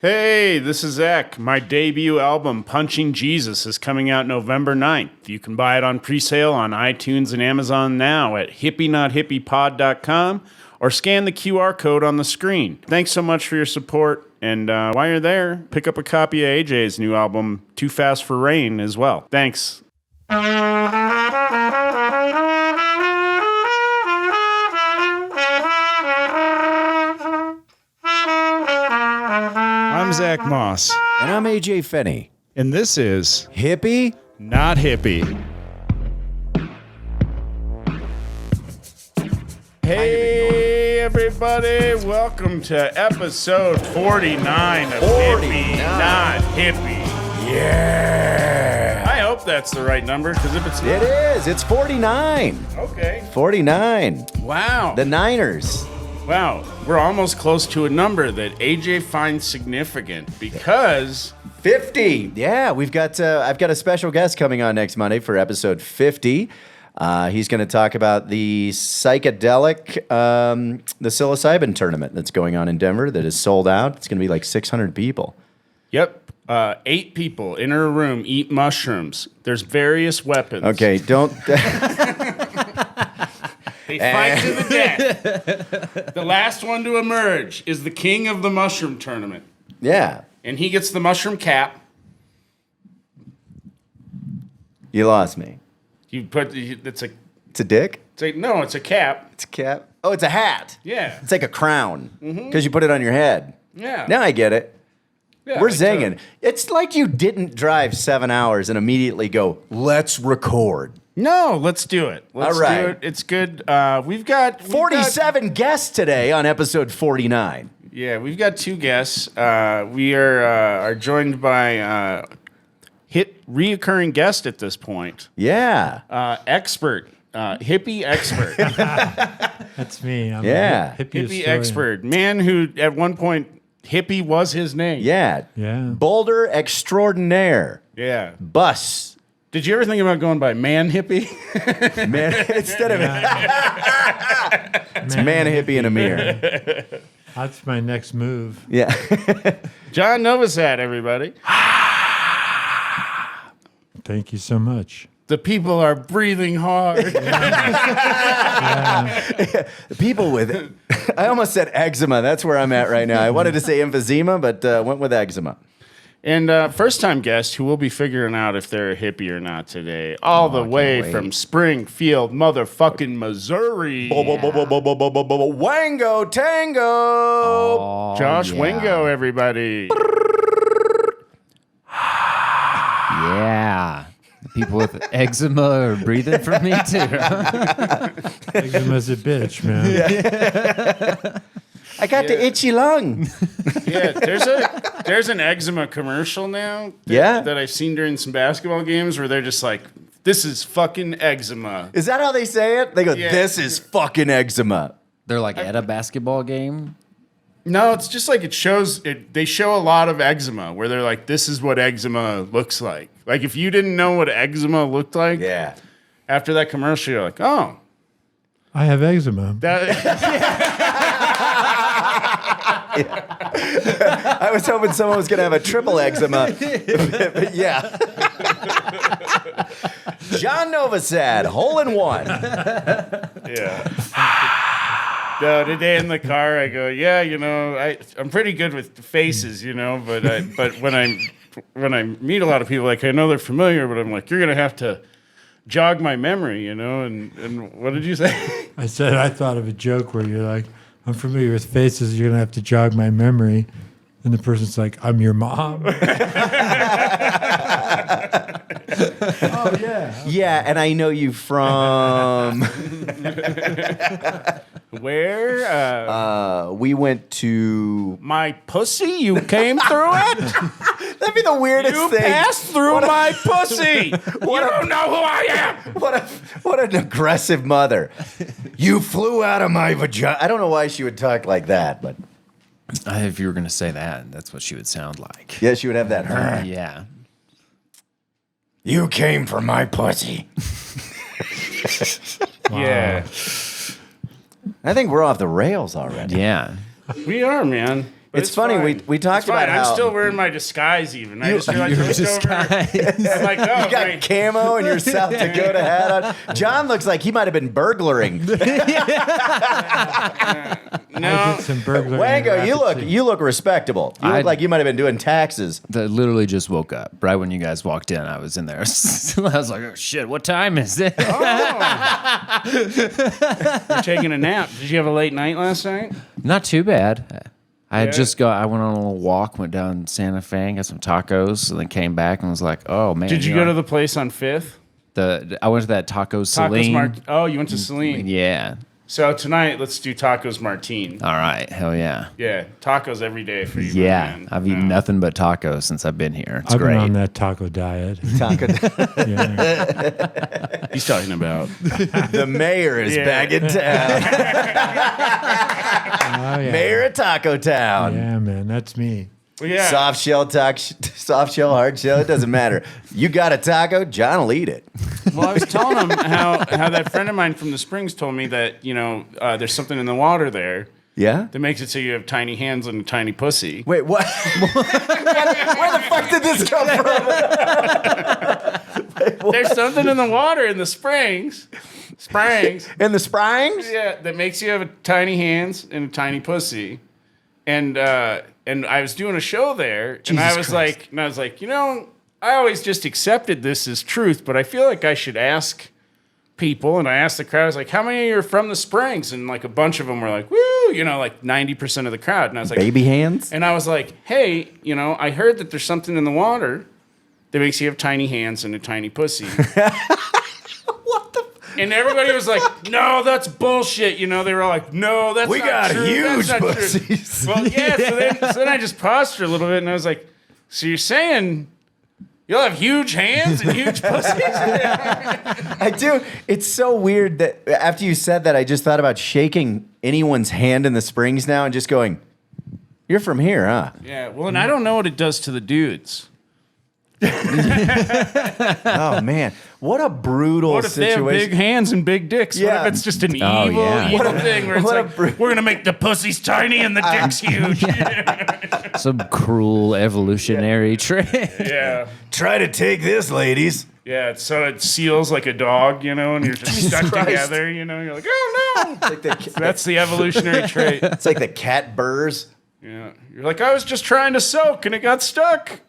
Hey, this is Zac. My debut album, Punching Jesus, is coming out November 9th. You can buy it on pre-sale on iTunes and Amazon now at hippienotHippiePod.com or scan the QR code on the screen. Thanks so much for your support. And while you're there, pick up a copy of AJ's new album, Too Fast for Rain, as well. Thanks. I'm Zac Maas. And I'm AJ Finney. And this is Hippie? Not Hippie. Hey, everybody. Welcome to episode 49 of Hippie, Not Hippie. Yeah. I hope that's the right number, because if it's not... It is. It's 49. Okay. 49. Wow. The Niners. Wow. We're almost close to a number that AJ finds significant, because... 50. Yeah, I've got a special guest coming on next Monday for episode 50. He's going to talk about the psychedelic, the psilocybin tournament that's going on in Denver that is sold out. It's going to be like 600 people. Yep. 8 people in a room eat mushrooms. There's various weapons. Okay, don't... They fight to the death. The last one to emerge is the king of the mushroom tournament. Yeah. And he gets the mushroom cap. You lost me. You put it's a dick? no, it's a cap. It's a cap? Oh, it's a hat. Yeah. It's like a crown. Because you put it on your head. Yeah. Now I get it. Yeah, We're zinging. It's like you didn't drive 7 hours and immediately go, let's record. No, let's do it. Let's All right. do it. It's good. We've got 47 guests today on episode 49. We've got 2 guests. We are joined by reoccurring guest at this point. Yeah. Expert. Hippie expert. That's me. I'm Yeah. a hippie Hippie expert. Man who at one point Hippie was his name. Yeah. Yeah. Boulder extraordinaire. Yeah. Bus. Did you ever think about going by Man Hippie? Man, instead of it's man hippie in a mirror. That's my next move. Yeah. John Novosad, everybody. Thank you so much. The people are breathing hard. People with, I almost said eczema. That's where I'm at right now. I wanted to say emphysema, but went with eczema. And first-time guest who will be figuring out if they're a hippie or not today, all the way from Springfield, motherfucking Missouri. Wango Tango. Josh Wingo, everybody. Yeah. The people with eczema are breathing for me too. Eczema's a bitch, man. I got the itchy lung. Yeah, there's an eczema commercial now that I've seen during some basketball games where they're just like, this is fucking eczema. Is that how they say it? They go, this is fucking eczema. They're like at a basketball game. No, it's just like they show a lot of eczema where they're like, this is what eczema looks like. Like if you didn't know what eczema looked like, after that commercial, you're like, oh. I have eczema. I was hoping someone was going to have a triple eczema. But yeah. John Novosad, hole in one. Yeah. No, today in the car, I go, I'm pretty good with faces, but when I meet a lot of people, like I know they're familiar, but I'm like, you're gonna have to jog my memory, and what did you say? I said I thought of a joke where you're like, I'm familiar with faces, you're going to have to jog my memory. And the person's like, I'm your mom. Oh, yeah. Okay. Yeah, and I know you from... Where? We went to... My pussy? You came through it? That'd be the weirdest you thing. You passed through my pussy. You don't know who I am. What an aggressive mother. You flew out of my vagina. I don't know why she would talk like that, but... If you were going to say that, that's what she would sound like. Yeah, she would have that. Yeah. You came for my pussy. Yeah. I think we're off the rails already. Yeah. We are, man. But It's funny, fine. we talked It's fine. about how I'm still wearing my disguise even. I just realized I looked over. I'm like, oh, you got camo and your South Dakota hat on. John looks like he might have been burglaring. no. I did some burglary. Wango, in Rapid City. you look respectable. You look like you might have been doing taxes. I literally just woke up. Right when you guys walked in, I was in there. I was like, oh, shit, what time is it? You're taking a nap. Did you have a late night last night? Not too bad. I had Yeah. I went on a little walk, went down Santa Fe and got some tacos, and then came back and was like, oh, man. Did you go to the place on 5th? I went to that Taco Celine. Oh, you went to Celine. Yeah. So tonight, let's do tacos Martine. All right. Hell yeah. Yeah, tacos every day for you. Yeah. Man. I've eaten nothing but tacos since I've been here. It's I've great. been on that taco diet. Yeah. He's talking about. The mayor is back in town. Oh, yeah. Mayor of Taco Town. Yeah, man, that's me. Well, yeah. Soft shell, soft shell, hard shell. It doesn't matter. You got a taco, John will eat it. Well, I was telling him how that friend of mine from the Springs told me that there's something in the water there Yeah. that makes it so you have tiny hands and a tiny pussy. Wait, what? Where the fuck did this come from? There's something in the water in the Springs. In the Springs? Yeah, that makes you have a tiny hands and a tiny pussy. And I was doing a show there, and I was like, I always just accepted this as truth, but I feel like I should ask people. And I asked the crowd, I was like, how many of you are from the Springs? And like a bunch of them were like, woo, like 90% of the crowd. And I was like, Baby hands? and I was like, hey, I heard that there's something in the water that makes you have tiny hands and a tiny pussy. And everybody was like, no, that's bullshit. They were all like, no, that's We not got true. huge That's not pussies. True. Well, yeah, so then I just paused for a little bit, and I was like, so you're saying you'll have huge hands and huge pussies? I do. It's so weird that after you said that, I just thought about shaking anyone's hand in the Springs now and just going, you're from here, huh? Yeah, well, and I don't know what it does to the dudes. Oh, man. What a brutal What if they have situation. big hands and big dicks? Yeah. What if it's just an Oh, evil yeah. thing where it's what a like, bru- we're going to make the pussies tiny and the dicks huge? Some cruel evolutionary trick. Yeah. Try to take this, ladies. Yeah, so it seals like a dog, and you're just stuck Christ. together, you're like, oh no! It's like the, That's the evolutionary trait. it's like the cat burrs. Yeah. You're like, I was just trying to soak and it got stuck.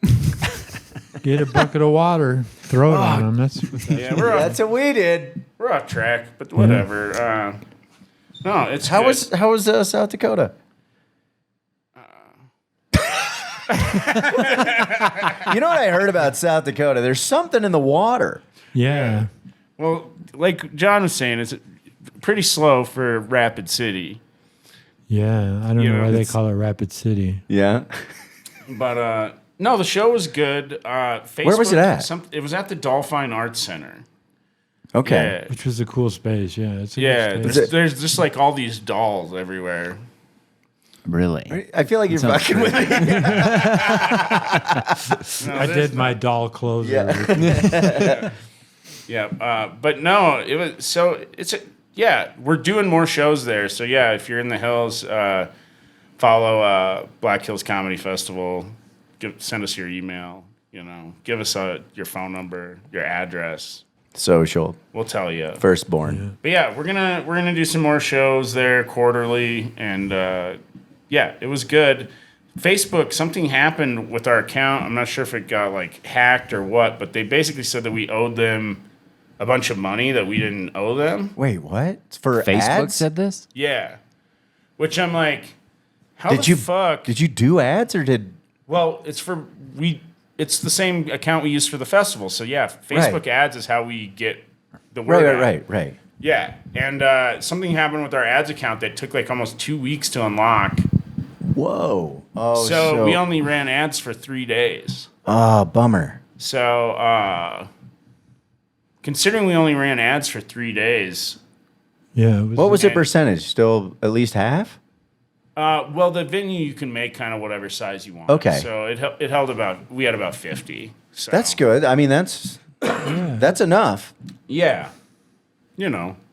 Get a bucket of water, throw it on them. That's Yeah, That's what we did. we're off track, but whatever. No, it's How good. was South Dakota? You know what I heard about South Dakota? There's something in the water. yeah. Well, like John was saying, it's pretty slow for Rapid City. Yeah, I don't You know know, why they it's- call it Rapid City. Yeah. But no, the show was good. Facebook, Where was it at? It was at the Dolphine Arts Center. Okay. Yeah. Which was a cool space. Yeah, it's a Yeah, good space. there's just like all these dolls everywhere. Really? I feel like you're Sounds fucking with me. No, I there's did my doll clothes. Yeah. Yeah, but no, it was so we're doing more shows there. So yeah, if you're in the hills, follow Black Hills Comedy Festival. Send us your email. Give us your phone number, your address. Social. We'll tell you. Firstborn. But yeah, we're gonna do some more shows there quarterly, and it was good. Facebook, something happened with our account. I'm not sure if it got like hacked or what, but they basically said that we owed them a bunch of money that we didn't owe them. Wait, what? It's for Facebook ads? said this? Yeah, which I'm like, how Did the you fuck? Did you do ads or did? Well, it's the same account we use for the festival. So yeah, Facebook Right. ads is how we get the word out. Right. Yeah, and something happened with our ads account that took like almost 2 weeks to unlock. Whoa. Oh, So we only ran ads for 3 days. Oh, bummer. So considering we only ran ads for 3 days, Yeah. What was the percentage? Still at least half? well, the venue you can make kind of whatever size you want. Okay. So it held we had about 50. So That's good. I mean, that's enough. Yeah.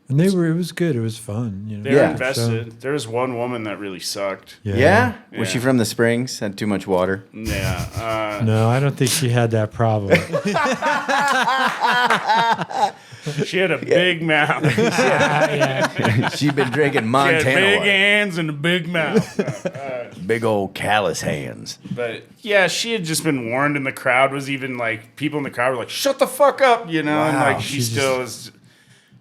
And it was good. It was fun. You know? They were Yeah. invested. There was one woman that really sucked. Yeah? Was Yeah. she from the Springs? Had too much water? Yeah. No, I don't think she had that problem. She had a big mouth. She'd been drinking She had Montana big water. hands and a big mouth. Big old callous hands. But yeah, she had just been warned, and the crowd was even like, people in the crowd were like, "Shut the fuck up," you know, and Wow. like she still is.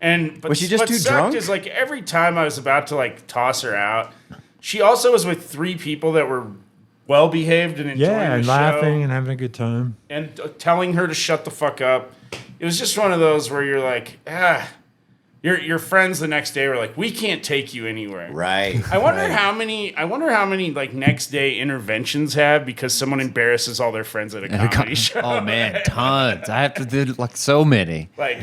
And but Was she just what too sucked drunk? Is like every time I was about to like toss her out, she also was with 3 people that were well behaved and enjoying Yeah, the and show, laughing and having a good time. and telling her to shut the fuck up. It was just one of those where you're like, your friends the next day were like, "We can't take you anywhere." Right. I wonder how many like next day interventions have because someone embarrasses all their friends at a comedy show. Oh man, tons. I have to do like so many. Like,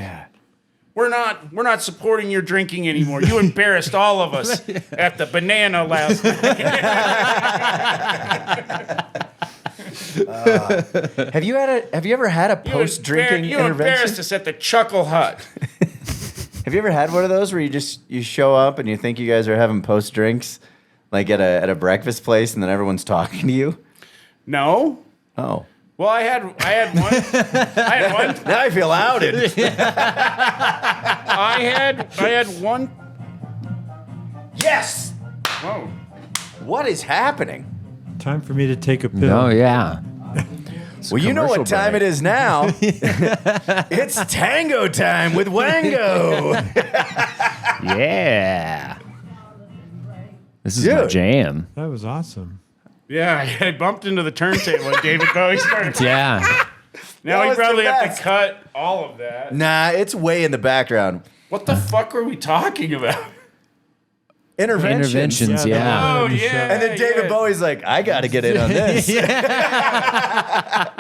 we're not supporting your drinking anymore. You embarrassed all of us at the banana last night. Have you ever had a post drinking You intervention? embarrassed us at the Chuckle Hut. Have you ever had one of those where you show up and you think you guys are having post drinks, like at a breakfast place, and then everyone's talking to you? No. Oh, Well, I had one. I had one. now I feel outed. I had one. Yes. Whoa. What is happening? Time for me to take a pill. Oh yeah. Well, you know what commercial time break. it is now. It's tango time with Wango. Yeah. This is my Dude. jam. That was awesome. Yeah, I bumped into the turntable and David Bowie started. Yeah. Now That we was the probably have best. to cut all of that. Nah, it's way in the background. What the fuck were we talking about? Interventions, Yeah, yeah. Oh on the show. yeah. And then David yeah. Bowie's like, I got to get in on this.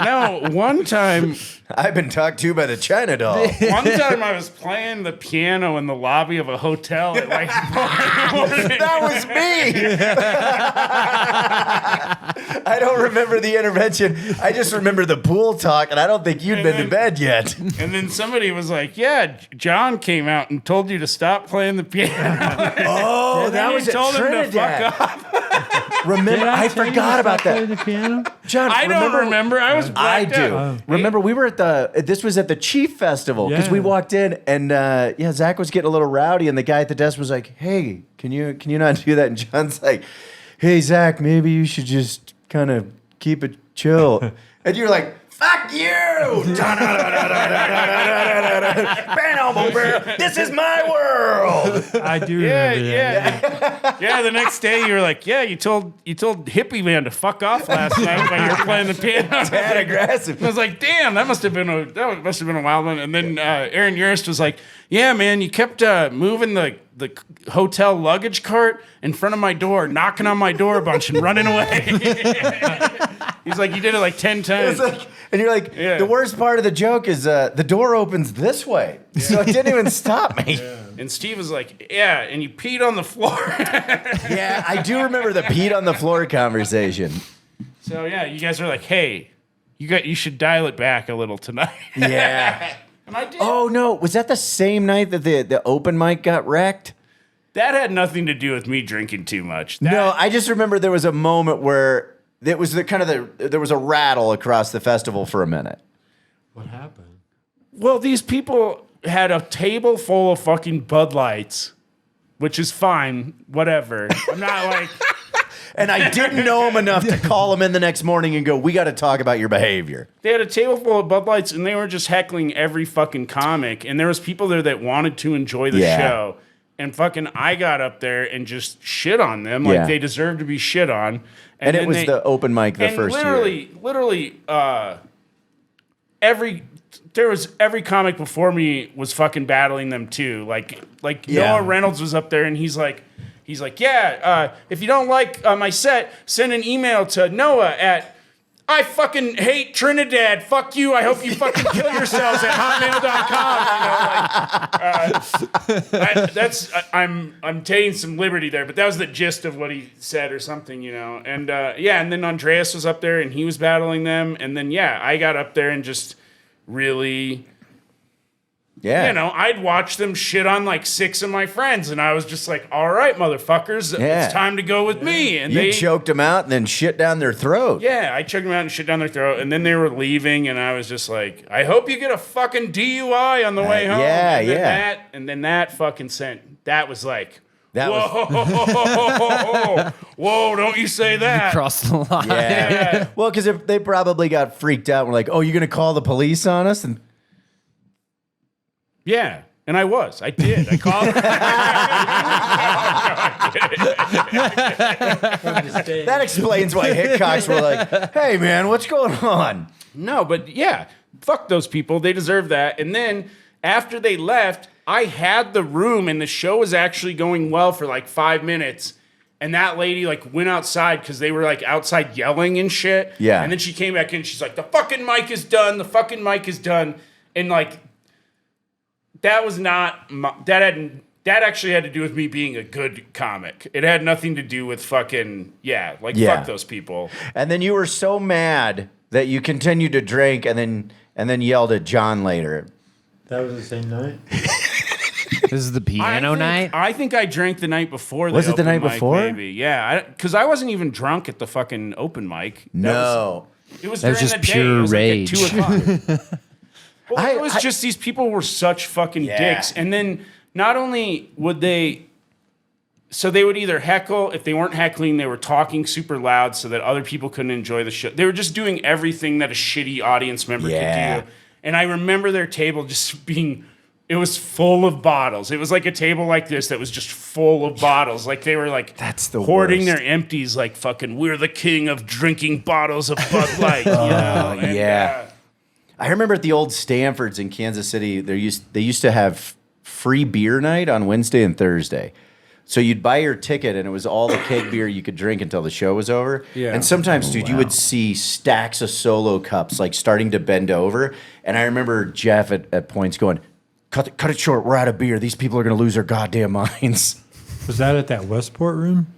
No, one time I've been talked to by the China doll. I was playing the piano in the lobby of a hotel at like 4 in the morning. That was me. I don't remember the intervention. I just remember the pool talk, and I don't think you'd been to bed yet. And then somebody was like, "Yeah, John came out and told you to stop playing the piano." Oh, And that then was he at told him to Trinidad. fuck off. Remember, I tell you forgot to about stop playing that. the piano? John, I don't remember. I was I blacked do. out. Remember, we were at this was at the Chief Festival because we Yeah. walked in and Zach was getting a little rowdy and the guy at the desk was like, "Hey, can you not do that?" And John's like, "Hey, Zach, maybe you should just kind of keep it chill." And you're like, "Fuck you! This is my world." I do Yeah, remember that. yeah. The next day you were like, "Yeah, you told Hippie Man to fuck off last night while you were playing the piano." That aggressive. I was like, "Damn, that must have been a wild one." And then Aaron Urist was like, "Yeah, man, you kept moving the hotel luggage cart in front of my door, knocking on my door a bunch and running away." He's like, "You did it like 10 times." It's like, and you're like, Yeah. the worst part of the joke is the door opens this way, so it didn't even stop me. And Steve was like, "Yeah," and you peed on the floor. Yeah, I do remember the Pete on the floor conversation. So yeah, you guys are like, "Hey, you should dial it back a little tonight." Yeah. And I did. Oh no, was that the same night that the open mic got wrecked? That had nothing to do with me drinking too much. No, I just remember there was a moment where it was there was a rattle across the festival for a minute. What happened? Well, these people had a table full of fucking Bud Lights, which is fine, whatever. I'm not like, And I didn't know him enough to call him in the next morning and go, "We got to talk about your behavior." they had a table full of Bud Lights and they were just heckling every fucking comic. And there was people there that wanted to enjoy the Yeah. show. And fucking I got up there and just shit on them like Yeah. they deserved to be shit on. And it then was they- the open mic the and first literally, every comic before me was fucking battling them too. Like Yeah. Noah Reynolds was up there and he's like, yeah, if you don't like my set, send an email to Noah at I fucking hate Trinidad. Fuck you. I hope you fucking kill yourselves at hotmail.com. I'm taking some liberty there, but that was the gist of what he said or something, And and then Andreas was up there and he was battling them, and then I got up there and just really Yeah. You know, I'd watch them shit on like 6 of my friends, and I was just like, all right, motherfuckers, Yeah. it's time to go with me. And You they choked them out and then shit down their throat. Yeah, I choked them out and shit down their throat, and then they were leaving, and I was just like, I hope you get a fucking DUI on the way home. yeah, and then yeah. And then that fucking that was like, That whoa, whoa, don't you say that. Cross the line. Yeah. Well, because they probably got freaked out. We're like, oh, you're going to call the police on us? And Yeah, and I was. I did. I called that explains why Hitchcocks were like, hey, man, what's going on? No, but yeah, fuck those people. They deserve that. And then after they left, I had the room, and the show was actually going well for like 5 minutes. And that lady like went outside because they were like outside yelling and shit. Yeah. And then she came back in. She's like, the fucking mic is done. The fucking mic is done. And like, that was not that actually had to do with me being a good comic. It had nothing to do with fucking fuck those people. And then you were so mad that you continued to drink and then yelled at John later. That was the same night. This is the piano night. I think I drank the night before. Was it the night mic, before? Maybe, yeah. Because I wasn't even drunk at the fucking open mic. No. It was That was during just the day. pure It was rage. Like at 2 o'clock. Well, it was I- just these people were such fucking Yeah. dicks. And then not only would they... So they would either heckle. If they weren't heckling, they were talking super loud so that other people couldn't enjoy the show. They were just doing everything that a shitty audience member Yeah. could do. And I remember their table just being... It was full of bottles. It was like a table like this that was just full of bottles. Like they were like That's the hoarding worst. their empties like fucking, we're the king of drinking bottles of Bud Light. You know? And, yeah. I remember at the old Stanfords in Kansas City, they used to have free beer night on Wednesday and Thursday. So you'd buy your ticket, and it was all the keg beer you could drink until the show was over. Yeah. And sometimes, dude, you would see stacks of Solo cups like starting to bend over. And I remember Jeff at points going, cut it short. We're out of beer. These people are going to lose their goddamn minds. Was that at that Westport room?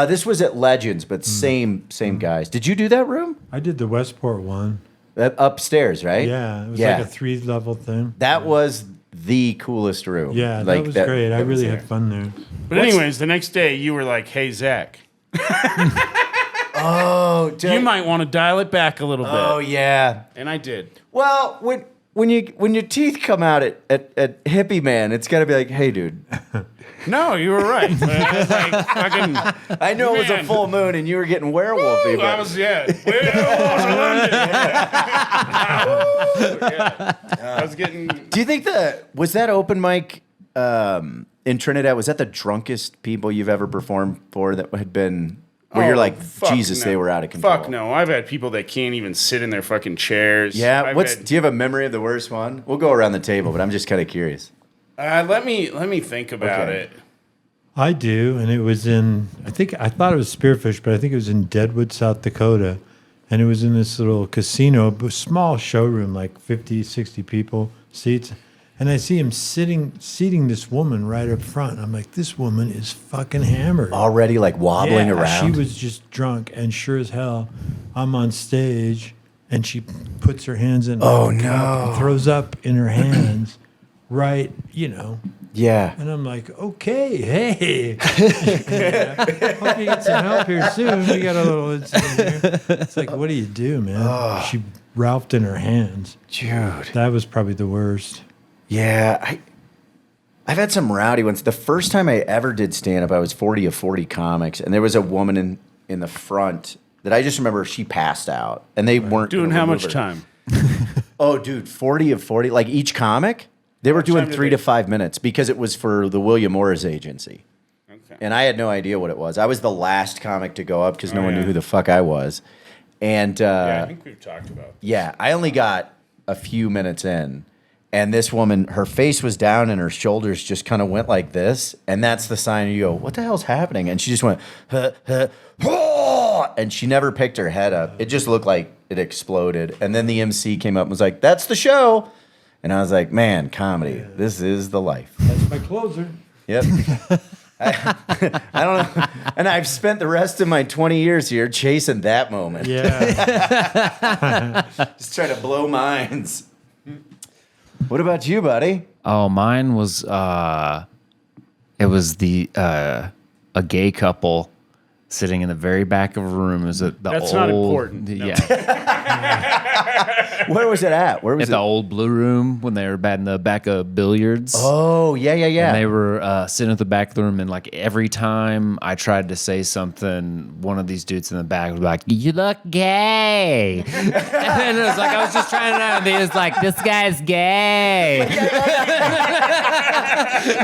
This was at Legends, but same guys. Did you do that room? I did the Westport one. Upstairs, right? Yeah, it was like a 3-level thing. That was the coolest room. Yeah, Like, that was great. I that was really there. had fun there. But anyways, the next day you were like, hey, Zach, Oh, you might want to dial it back a little bit. Oh yeah. And I did. Well, when your teeth come out at Hippie Man, it's got to be like, hey, dude. No, you were right. But I was like, fucking, I know it was a Man. full moon and you were getting werewolfy. I But was, I was getting... do you think was that open mic in Trinidad? Was that the drunkest people you've ever performed for that had been? Where you're like, fuck Jesus, no. they were out of control. Fuck no. I've had people that can't even sit in their fucking chairs. Yeah. I've Do you have a memory of the worst one? We'll go around the table, but I'm just kind of curious. let me think about Okay. it. I do, and it was in, I thought it was Spearfish, but I think it was in Deadwood, South Dakota. And it was in this little casino, a small showroom, like 50, 60 people, seats. And I see him seating this woman right up front. I'm like, this woman is fucking hammered. Already like wobbling around. She was just drunk, and sure as hell, I'm on stage, and she puts her hands in. Oh, the cup and no. throws up in her hands, right, Yeah. And I'm like, okay, hey. Hope you get some help here soon. We got a little incident here. It's like, what do you do, man? She ralphed in her hands. Dude. That was probably the worst. Yeah, I've had some rowdy ones. The first time I ever did stand up, I was 40 of 40 comics, and there was a woman in the front that I just remember she passed out, and they weren't Doing gonna how remove much her. time? Oh, dude, 40 of 40, like each comic, they were doing time did 3 they- to 5 minutes because it was for the William Morris agency, Okay. and I had no idea what it was. I was the last comic to go up because no one yeah. knew who the fuck I was, and Yeah, I think we've talked about this. yeah, I only got a few minutes in. And this woman, her face was down and her shoulders just kind of went like this. And that's the sign you go, what the hell's happening? And she just went, huh, huh, whoa! And she never picked her head up. It just looked like it exploded. And then the MC came up and was like, that's the show. And I was like, man, comedy, this is the life. That's my closer. Yep. I don't know. And I've spent the rest of my 20 years here chasing that moment. Yeah. Just trying to blow minds. What about you, buddy? Oh, mine was it was a gay couple sitting in the very back of a room. It was at the That's old, not important. No. Yeah, Where was it at? Where was at it? the old blue room when they were in the back of billiards. Oh, yeah. And they were sitting at the back of the room, and like every time I tried to say something, one of these dudes in the back was like, "You look gay," and it was like I was just trying to know. And he was like, "This guy's gay."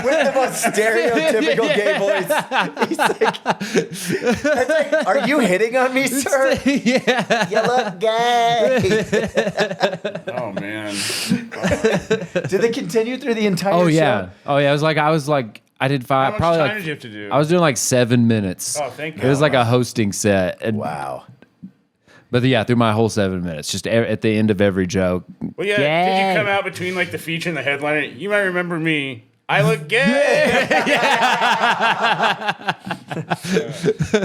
With the most stereotypical gay voice. He's like, it's like, are you hitting on me, sir? Yeah. You look gay. Oh man. Did they continue through the entire Oh show? yeah. Oh yeah. I was like I did How 5. much Probably time like did you have to do? I was doing like 7 minutes. Oh, thank It was God. like a hosting set. And, Wow. But yeah, through my whole 7 minutes, just at the end of every joke. Well, yeah. Gay. Did you come out between like the feature and the headliner? You might remember me. I look gay.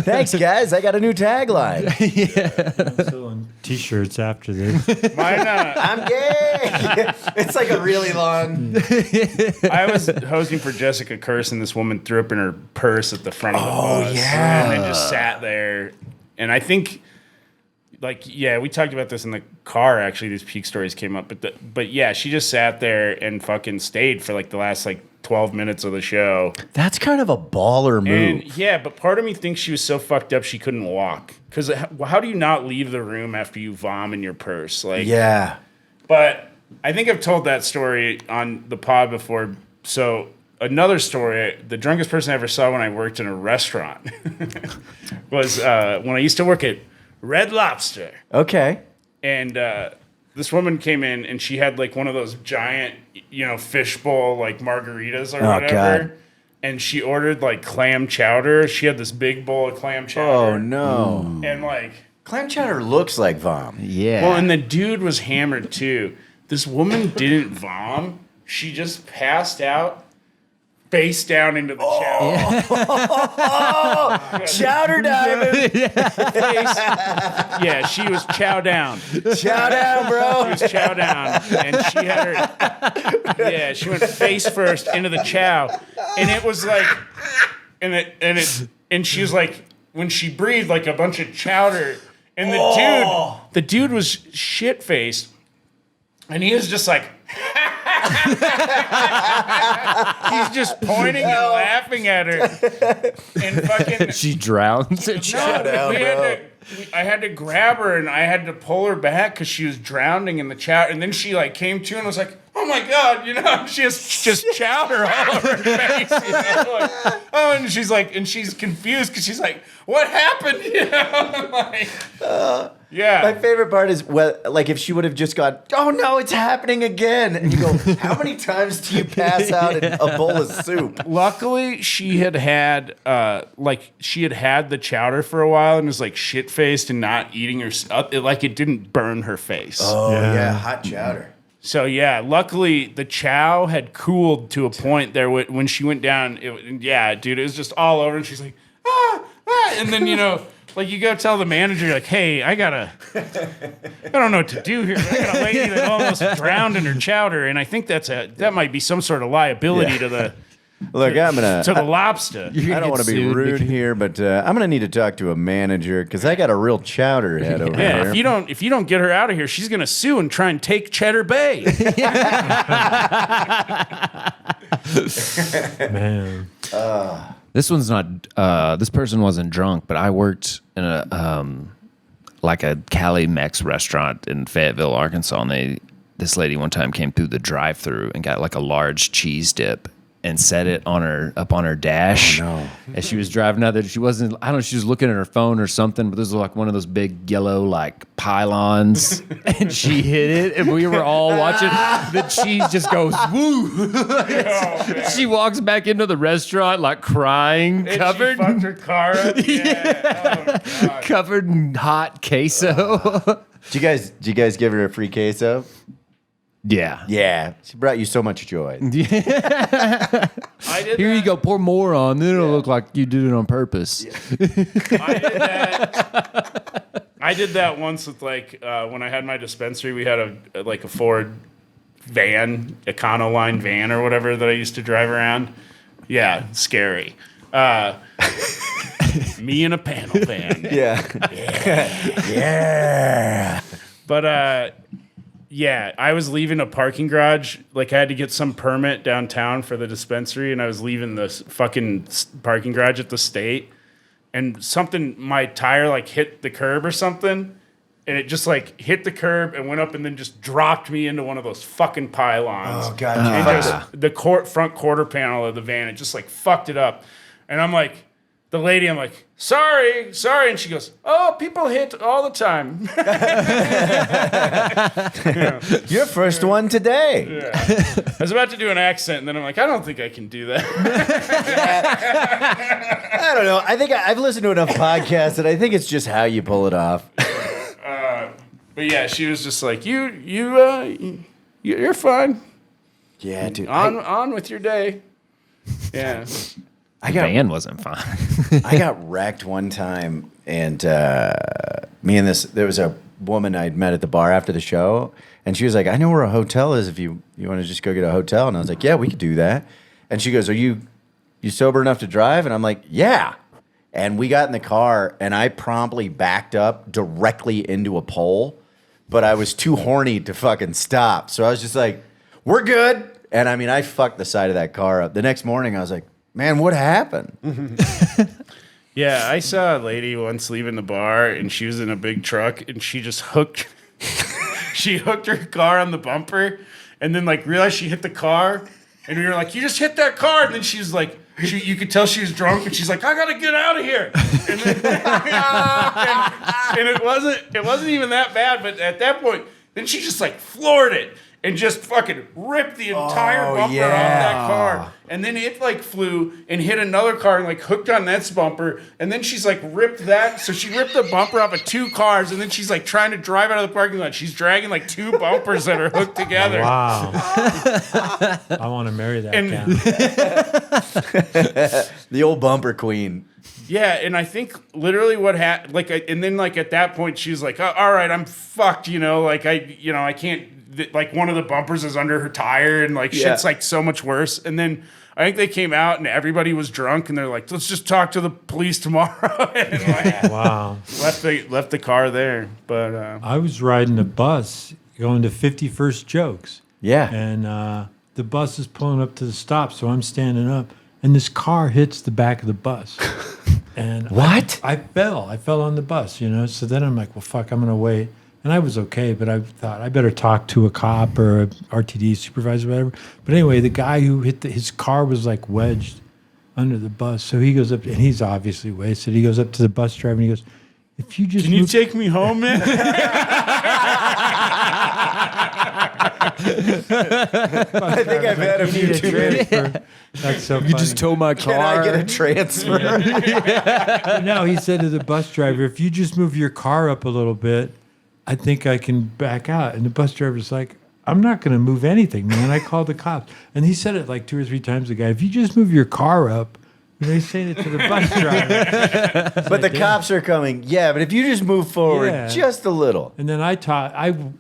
Thanks, guys. I got a new tagline. Selling T-shirts after this. Mine. I'm gay. It's like a really long. I was hosting for Jessica Curse, and this woman threw up in her purse at the front of the bus. yeah. And then just sat there. And I think, like, yeah, we talked about this in the car, actually. These peak stories came up. But yeah, she just sat there and fucking stayed for, like, the last, like, 12 minutes of the show. That's kind of a baller move. And, yeah, but part of me thinks she was so fucked up she couldn't walk. Because how do you not leave the room after you vom in your purse? Like, Yeah. But I think I've told that story on the pod before. So another story, the drunkest person I ever saw when I worked in a restaurant was when I used to work at Red Lobster. Okay. And this woman came in and she had like one of those giant, fishbowl like margaritas or whatever. God. And she ordered like clam chowder. She had this big bowl of clam chowder. Oh, no. And like... Clam chowder looks like vom. Yeah. Well, and the dude was hammered too. This woman didn't vom. She just passed out, face down into the chowder. Chowder diving. Yeah, she was chow down. Chow down, She bro. was chow down, and she had her. Yeah, she went face first into the chow, and it was like, and she was like, when she breathed, like a bunch of chowder, and the dude was shit faced, and he was just like. He's just pointing and laughing at her, and fucking. she drowns. No, I had to grab her and I had to pull her back because she was drowning in the chowder. And then she like came to and was like, "Oh my god," she has just chowder all over her face. And she's like, and she's confused because she's like, "What happened?" Yeah. My favorite part is if she would have just gone, "Oh no, it's happening again," and you go, "How many times do you pass out in a bowl of soup?" Luckily, she had the chowder for a while and was like shit faced and not eating her. It didn't burn her face. Oh Yeah. hot chowder. So yeah, luckily the chow had cooled to a point there when she went down. Dude, it was just all over, and she's like, and then like you go tell the manager like, "Hey, I don't know what to do here. I got a lady that almost drowned in her chowder, and I think that might be some sort of liability to the Look, to the lobster." I don't want to be rude here, but I'm gonna need to talk to a manager because I got a real chowder head over Yeah, here. if you don't get her out of here, she's gonna sue and try and take Cheddar Bay. Man. This one's not. This person wasn't drunk, but I worked in a Cali Mex restaurant in Fayetteville, Arkansas, and this lady one time came through the drive-through and got like a large cheese dip and set it up on her dash. Oh, no. As she was driving out there, she wasn't. I don't know. She was looking at her phone or something, but this was like one of those big yellow like pylons, and she hit it, and we were all watching. The cheese just goes woo. She walks back into the restaurant like crying, And covered. She fucked her car up. Yeah. Oh, God. Covered in hot queso. Did you guys give her a free queso? Yeah. Yeah, she brought you so much joy. I did Here you that. go, pour more on. Then it'll look like you did it on purpose. I did that once with when I had my dispensary. We had a Ford van, Econoline van or whatever that I used to drive around. Yeah, scary. Me in a panel van. Yeah. Yeah. But yeah, I was leaving a parking garage. Like I had to get some permit downtown for the dispensary, and I was leaving the fucking parking garage at the State, and my tire like hit the curb or something, and it just like hit the curb and went up and then just dropped me into one of those fucking pylons. Oh God. And just the front quarter panel of the van, it just like fucked it up, and I'm like. The lady, I'm like, sorry. And she goes, oh, people hit all the time. Your first one today. Yeah. I was about to do an accent, and then I'm like, I don't think I can do that. I don't know. I think I've listened to enough podcasts that I think it's just how you pull it off. But yeah, she was just like, you're fine. Yeah, dude. On with your day. Yeah. Van wasn't fine. I got wrecked one time, and there was a woman I'd met at the bar after the show, and she was like, I know where a hotel is if you want to just go get a hotel. And I was like, yeah, we could do that. And she goes, are you sober enough to drive? And I'm like, yeah. And we got in the car, and I promptly backed up directly into a pole, but I was too horny to fucking stop. So I was just like, we're good. And I mean, I fucked the side of that car up. The next morning, I was like, man, what happened? Yeah, I saw a lady once leaving the bar, and she was in a big truck, and she just hooked her car on the bumper, and then like realized she hit the car, and we were like, you just hit that car, and then she was like, you could tell she was drunk, and she's like, I gotta get out of here, and, then, and it wasn't even that bad, but at that point, then she just like floored it. And just fucking ripped the entire bumper off that car. And then it like flew and hit another car and like hooked on that bumper. And then she's like ripped that. So she ripped the bumper off of 2 cars. And then she's like trying to drive out of the parking lot. She's dragging like 2 bumpers that are hooked together. Wow. I want to marry that gal. The old bumper queen. Yeah, and I think literally what happened, and then like at that point she was like, oh, all right, I'm fucked, like I can't. Like one of the bumpers is under her tire and like shit's like so much worse. And then I think they came out and everybody was drunk and they're like, let's just talk to the police tomorrow. And like, wow. Left the car there. But I was riding a bus going to 51st Jokes. Yeah. And the bus is pulling up to the stop, so I'm standing up and this car hits the back of the bus. And what? I fell on the bus, So then I'm like, well, fuck, I'm going to wait. And I was okay, but I thought I better talk to a cop or a RTD supervisor or whatever. But anyway, the guy who hit his car was like wedged under the bus. So he goes up, and he's obviously wasted. He goes up to the bus driver and he goes, "If you just can you take me home, man?" I think I've had a few too many. That's so funny. You just tow my car. Can I get a transfer? No, he said to the bus driver, "If you just move your car up a little bit, I think I can back out." And the bus driver's like, "I'm not going to move anything, man. I called the cops." And he said it like 2 or 3 times. The guy, "If you just move your car up," and he's saying it to the bus driver. But the cops are coming. Yeah, but if you just move forward Yeah. just a little. And then I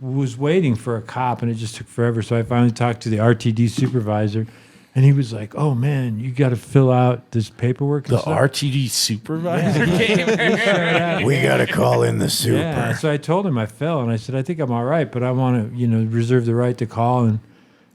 was waiting for a cop, and it just took forever. So I finally talked to the RTD supervisor, and he was like, "Oh man, you got to fill out this paperwork." The RTD supervisor came. We got to call in the super. Yeah, so I told him I fell, and I said, "I think I'm all right, but I want to, reserve the right to call and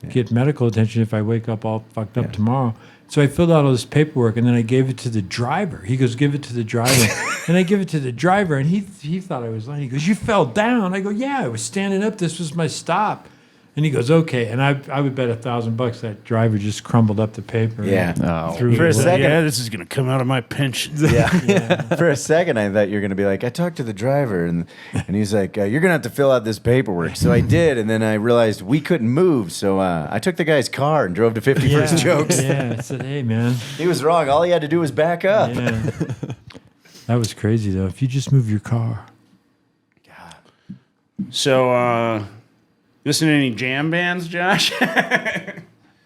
get medical attention if I wake up all fucked up tomorrow." So I filled out all this paperwork, and then I gave it to the driver. He goes, "Give it to the driver." And I give it to the driver, and he thought I was lying. He goes, "You fell down?" I go, "Yeah, I was standing up. This was my stop." And he goes, "Okay." And I would bet $1,000 that driver just crumbled up the paper. Yeah. And threw For it a away. second. Yeah, this is gonna come out of my pension. Yeah. For a second, I thought you were going to be like, I talked to the driver, and he's like, you're going to have to fill out this paperwork. So I did, and then I realized we couldn't move. So I took the guy's car and drove to 51st Jokes. Yeah, I said, "Hey, man." He was wrong. All he had to do was back up. Yeah. That was crazy, though. If you just move your car. So, listen to any jam bands, Josh?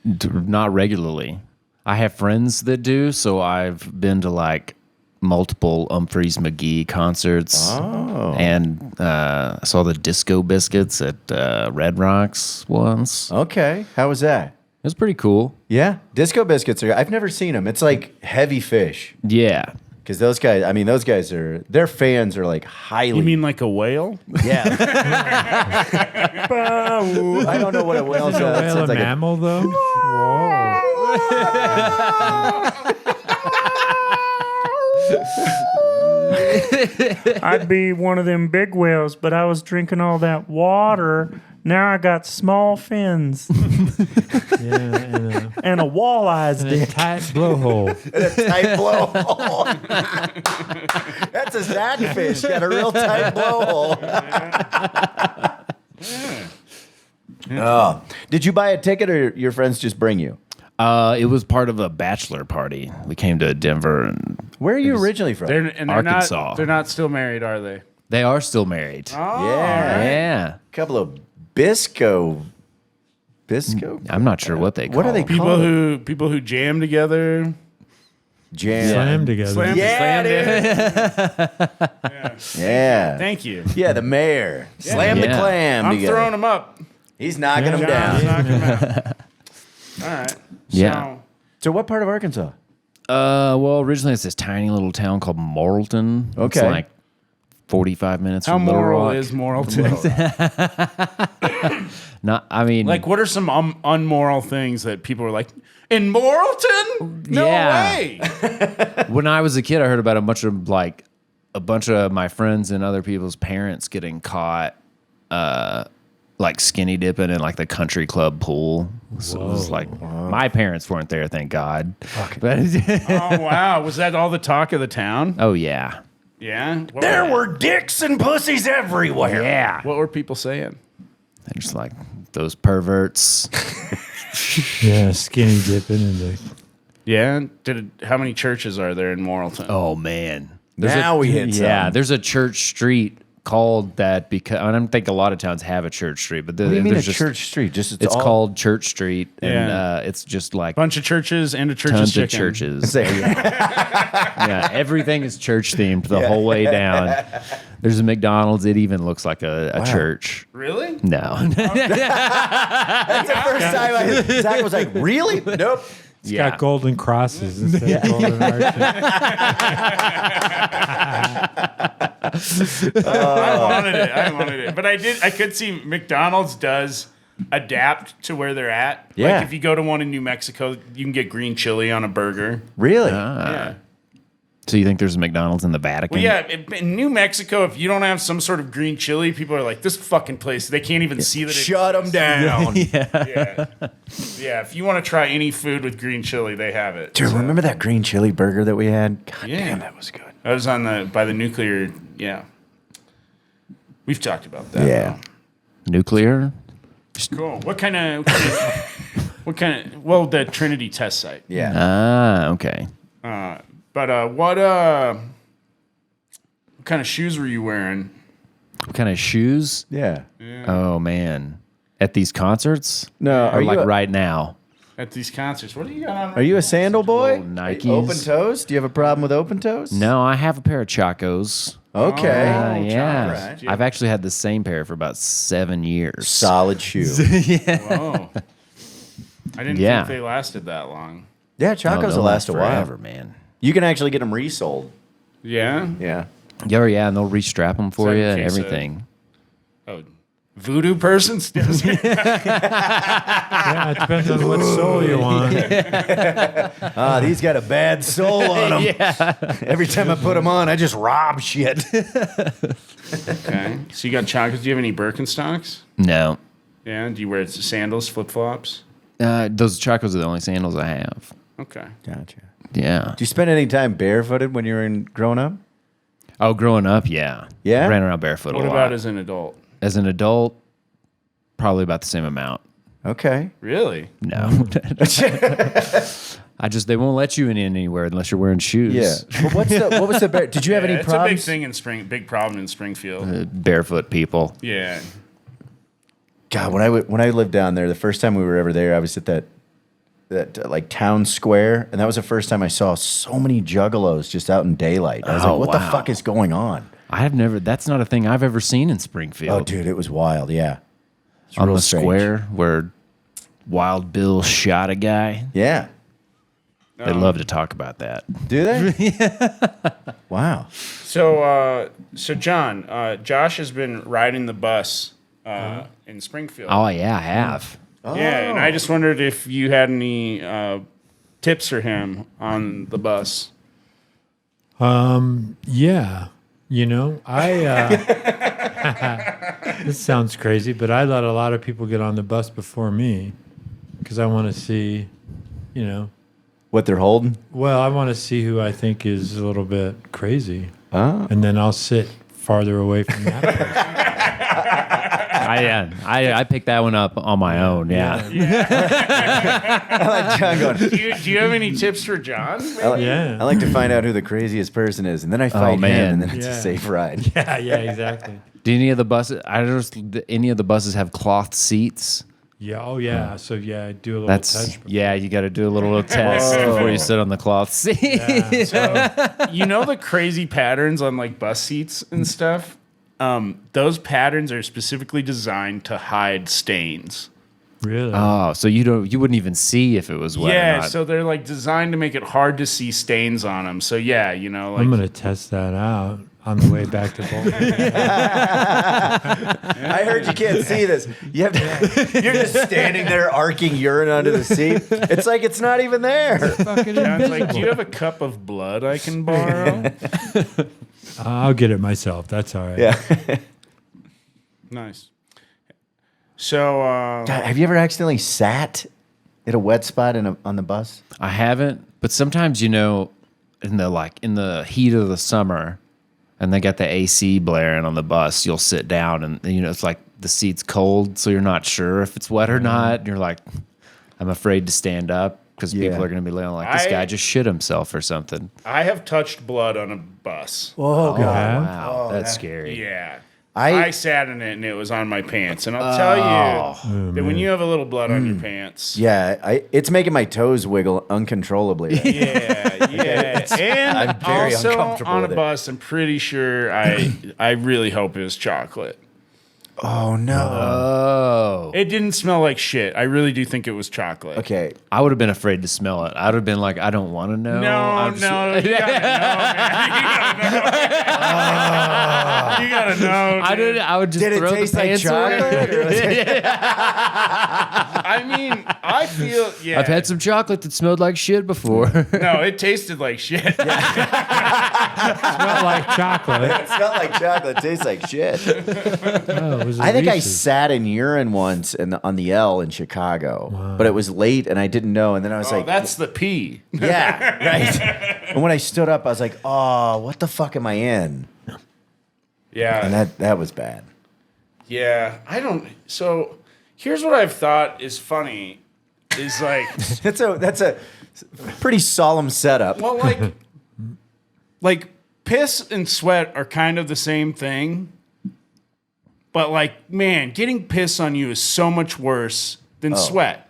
Not regularly. I have friends that do, so I've been to like multiple Humphreys McGee concerts. Oh. And I saw the Disco Biscuits at Red Rocks once. Okay. How was that? It was pretty cool. Yeah. Disco Biscuits I've never seen them. It's like Heavy Fish. Yeah. Because those guys, their fans are like highly. You mean like a whale? Yeah. I don't know what a whale Is a sounds whale a like. mammal, though? Whoa. I'd be one of them big whales, but I was drinking all that water. Now I got small fins Yeah, and and a walleyes a dick. tight blowhole. Tight blowhole. That's a Zac fish. Got a real tight blowhole. Oh. Did you buy a ticket or your friends just bring you? It was part of a bachelor party. We came to Denver, and Where are you originally from? They're Arkansas. They're not still married, are they? they are still married. Yeah. Yeah. A couple of Bisco. I'm not sure what they call What are they them. called? People who jam together. Jam. Slam together. Slam- Yeah, dude. Yeah. Thank you. Yeah, the mayor. Slam the Yeah. clam I'm together. throwing them up. He's knocking them John's down. knocking 'em out. All right. Yeah. So what part of Arkansas? Well, originally it's this tiny little town called Morrilton. It's Okay. like 45 minutes How from Little moral Rock. is Morrilton? Not, I mean, Like, what are some unmoral things that people are like, in Morrilton? No Yeah. way. when I was a kid, I heard about a bunch of my friends and other people's parents getting caught, like skinny dipping in like the country club pool. So it was like my parents weren't there, thank God. But Oh, wow. Was that all the talk of the town? oh yeah, Yeah. What There were, were dicks and pussies everywhere. yeah. what were people saying? They're just like those perverts. Yeah, skinny dipping in the. Yeah. How many churches are there in Morrilton? Oh man, Now we hit yeah. some. There's a church street called that because I don't think a lot of towns have a church street, but What do you mean a there's just, church street? Just It's all- called Church Street, and Yeah. it's just like Bunch of churches and a church's tons chicken. of churches. Say, Yeah, everything is church themed the whole way down. There's a McDonald's. It even looks like a church. Really? No. That's the first time Zach was like, really? Nope. It's got golden crosses instead of golden arches. I wanted it. But I could see McDonald's does adapt to where they're at. Yeah. Like if you go to one in New Mexico, you can get green chili on a burger. Really? Yeah. So you think there's a McDonald's in the Vatican? Well, yeah, in New Mexico, if you don't have some sort of green chili, people are like, this fucking place, they can't even see that it Shut them down. Yeah. Yeah, if you want to try any food with green chili, they have it. Dude, remember that green chili burger that we had? God Yeah. damn, that was good. I was by the nuclear, yeah. We've talked about that. Yeah. Nuclear? Cool. What kind of well, the Trinity test site. Yeah. Ah, okay. But what kind of shoes were you wearing? What kind of shoes? Yeah. Oh man, at these concerts? No, Or are you like a- right now? At these concerts. What do you got on? Are you a sandal boy? Little Nikes. Open toes? Do you have a problem with open toes? No, I have a pair of Chacos. Okay. Yeah, Chacos. I've actually had the same pair for about 7 years. Solid shoe. Whoa. I didn't Yeah. think they lasted that long. Yeah, Oh, Chacos they'll will last a while. forever, man. You can actually get them resold. Yeah. Yeah. Oh yeah, and they'll restrap them for So in you and case of- everything. Oh, voodoo persons. Yeah, it depends on what soul you want. These got a bad soul on them. Every time I put them on, I just rob shit. Okay. So you got chocolates. Do you have any Birkenstocks? No, Yeah. Do you wear sandals, flip flops? those Chacos are the only sandals I have. Okay. Gotcha. Yeah. Do you spend any time barefooted when you were growing up? Oh, growing up, yeah. Yeah? Ran around barefoot What a about lot. as an adult? As an adult, probably about the same amount. Okay. Really? No. They won't let you in anywhere unless you're wearing shoes. Yeah. But what was the did you have any It's problems? a big thing in big problem in Springfield. Barefoot people. Yeah. God, when I lived down there, the first time we were ever there, I was at that like town square, and that was the first time I saw so many juggalos just out in daylight. I was like, what the fuck is going on? That's not a thing I've ever seen in Springfield. Oh, dude, it was wild. Yeah. It's On real the strange. square where Wild Bill shot a guy. Yeah. They love to talk about that. Do they? Wow. So John, Josh has been riding the bus in Springfield. Oh, yeah, I have. Yeah, and I just wondered if you had any tips for him on the bus. Yeah. You know, this sounds crazy, but I let a lot of people get on the bus before me because I want to see, you know, What they're holding? well, I want to see who I think is a little bit crazy. Oh. And then I'll sit farther away from that person. I picked that one up on my own. Yeah. I like John going, Do you have any tips for John? Yeah. I like to find out who the craziest person is, and then I fight him, man. and then it's Yeah. a safe ride. Yeah, exactly. Do any of the buses? Any of the buses have cloth seats? Yeah. Oh, yeah. So, yeah, I do a little That's touch. yeah. You got to do a little test before you sit on the cloth seat. You know the crazy patterns on like bus seats and stuff? Those patterns are specifically designed to hide stains. Really? Oh, so you wouldn't even see if it was wet or Yeah, not. so they're like designed to make it hard to see stains on them. So yeah, you know, like I'm going to test that out on the way back to Boulder. I heard you can't see this. You have to, you're just standing there arcing urine onto the seat. It's like it's not even there. Fucking John's like, do you invisible. have a cup of blood I can borrow? I'll get it myself. That's all right. Yeah. Nice. So God, have you ever accidentally sat at a wet spot on the bus? I haven't, but sometimes in the heat of the summer, and they got the AC blaring on the bus, you'll sit down and it's like the seat's cold, so you're not sure if it's wet or not. And you're like, I'm afraid to stand up because Yeah. people are going to be like, this guy just shit himself or something. I have touched blood on a bus. Oh, God. Yeah? Wow, that's scary. Yeah. I- I sat in it and it was on my pants. And I'll tell you that when you have a little blood on your pants. Yeah, it's making my toes wiggle uncontrollably. Yeah, yeah. And I'm very also uncomfortable on a with it. bus, I'm pretty sure I really hope it was chocolate. Oh, no. Oh, It didn't smell like shit. I really do think it was chocolate. Okay. I would have been afraid to smell it. I would have been like, I don't want to know. No, I'm just- no, you gotta know, man. You gotta know. I dude. did. I would just Did it throw taste the like pants away. chocolate? Or was it- I mean, I feel, yeah. I've had some chocolate that smelled like shit before. No, it tasted like shit. Smelled like chocolate. It smelled like chocolate. It tastes like shit. Oh, it was a I think I Reese's. sat in urine once on the L in Chicago, but it was late and I didn't know. And then I was Oh, like, that's the P. yeah, right. And when I stood up, I was like, oh, what the fuck am I in? Yeah. And that was bad. Yeah. So here's what I've thought is funny is like, That's a pretty solemn setup. well, like piss and sweat are kind of the same thing. But like, man, getting piss on you is so much worse than sweat.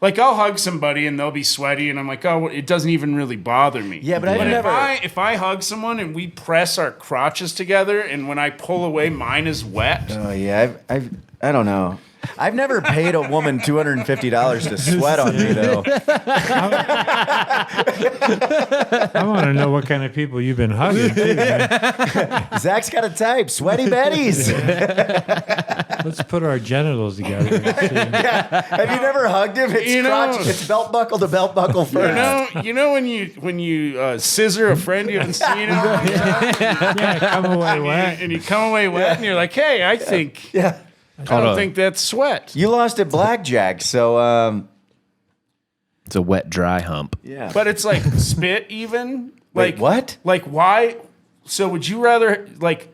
Like I'll hug somebody and they'll be sweaty and I'm like, oh, it doesn't even really bother me. Yeah, but I've never- if I hug someone and we press our crotches together and when I pull away, mine is wet. Oh yeah, I don't know. I've never paid a woman $250 to sweat on me though. I want to know what kind of people you've been hugging, too, man. Zach's got a type, sweaty Betty's. Let's put our genitals together. And see. Have you never hugged him? It's You know- it's belt buckle to belt buckle first. You know when you scissor a friend you haven't seen in a long time, Yeah, come away wet. and you come away wet and you're like, hey, I think Yeah. I don't think that's sweat. You lost at blackjack, so It's a wet, dry hump. yeah. But it's like spit even. Wait, Like what? Like why? So would you rather like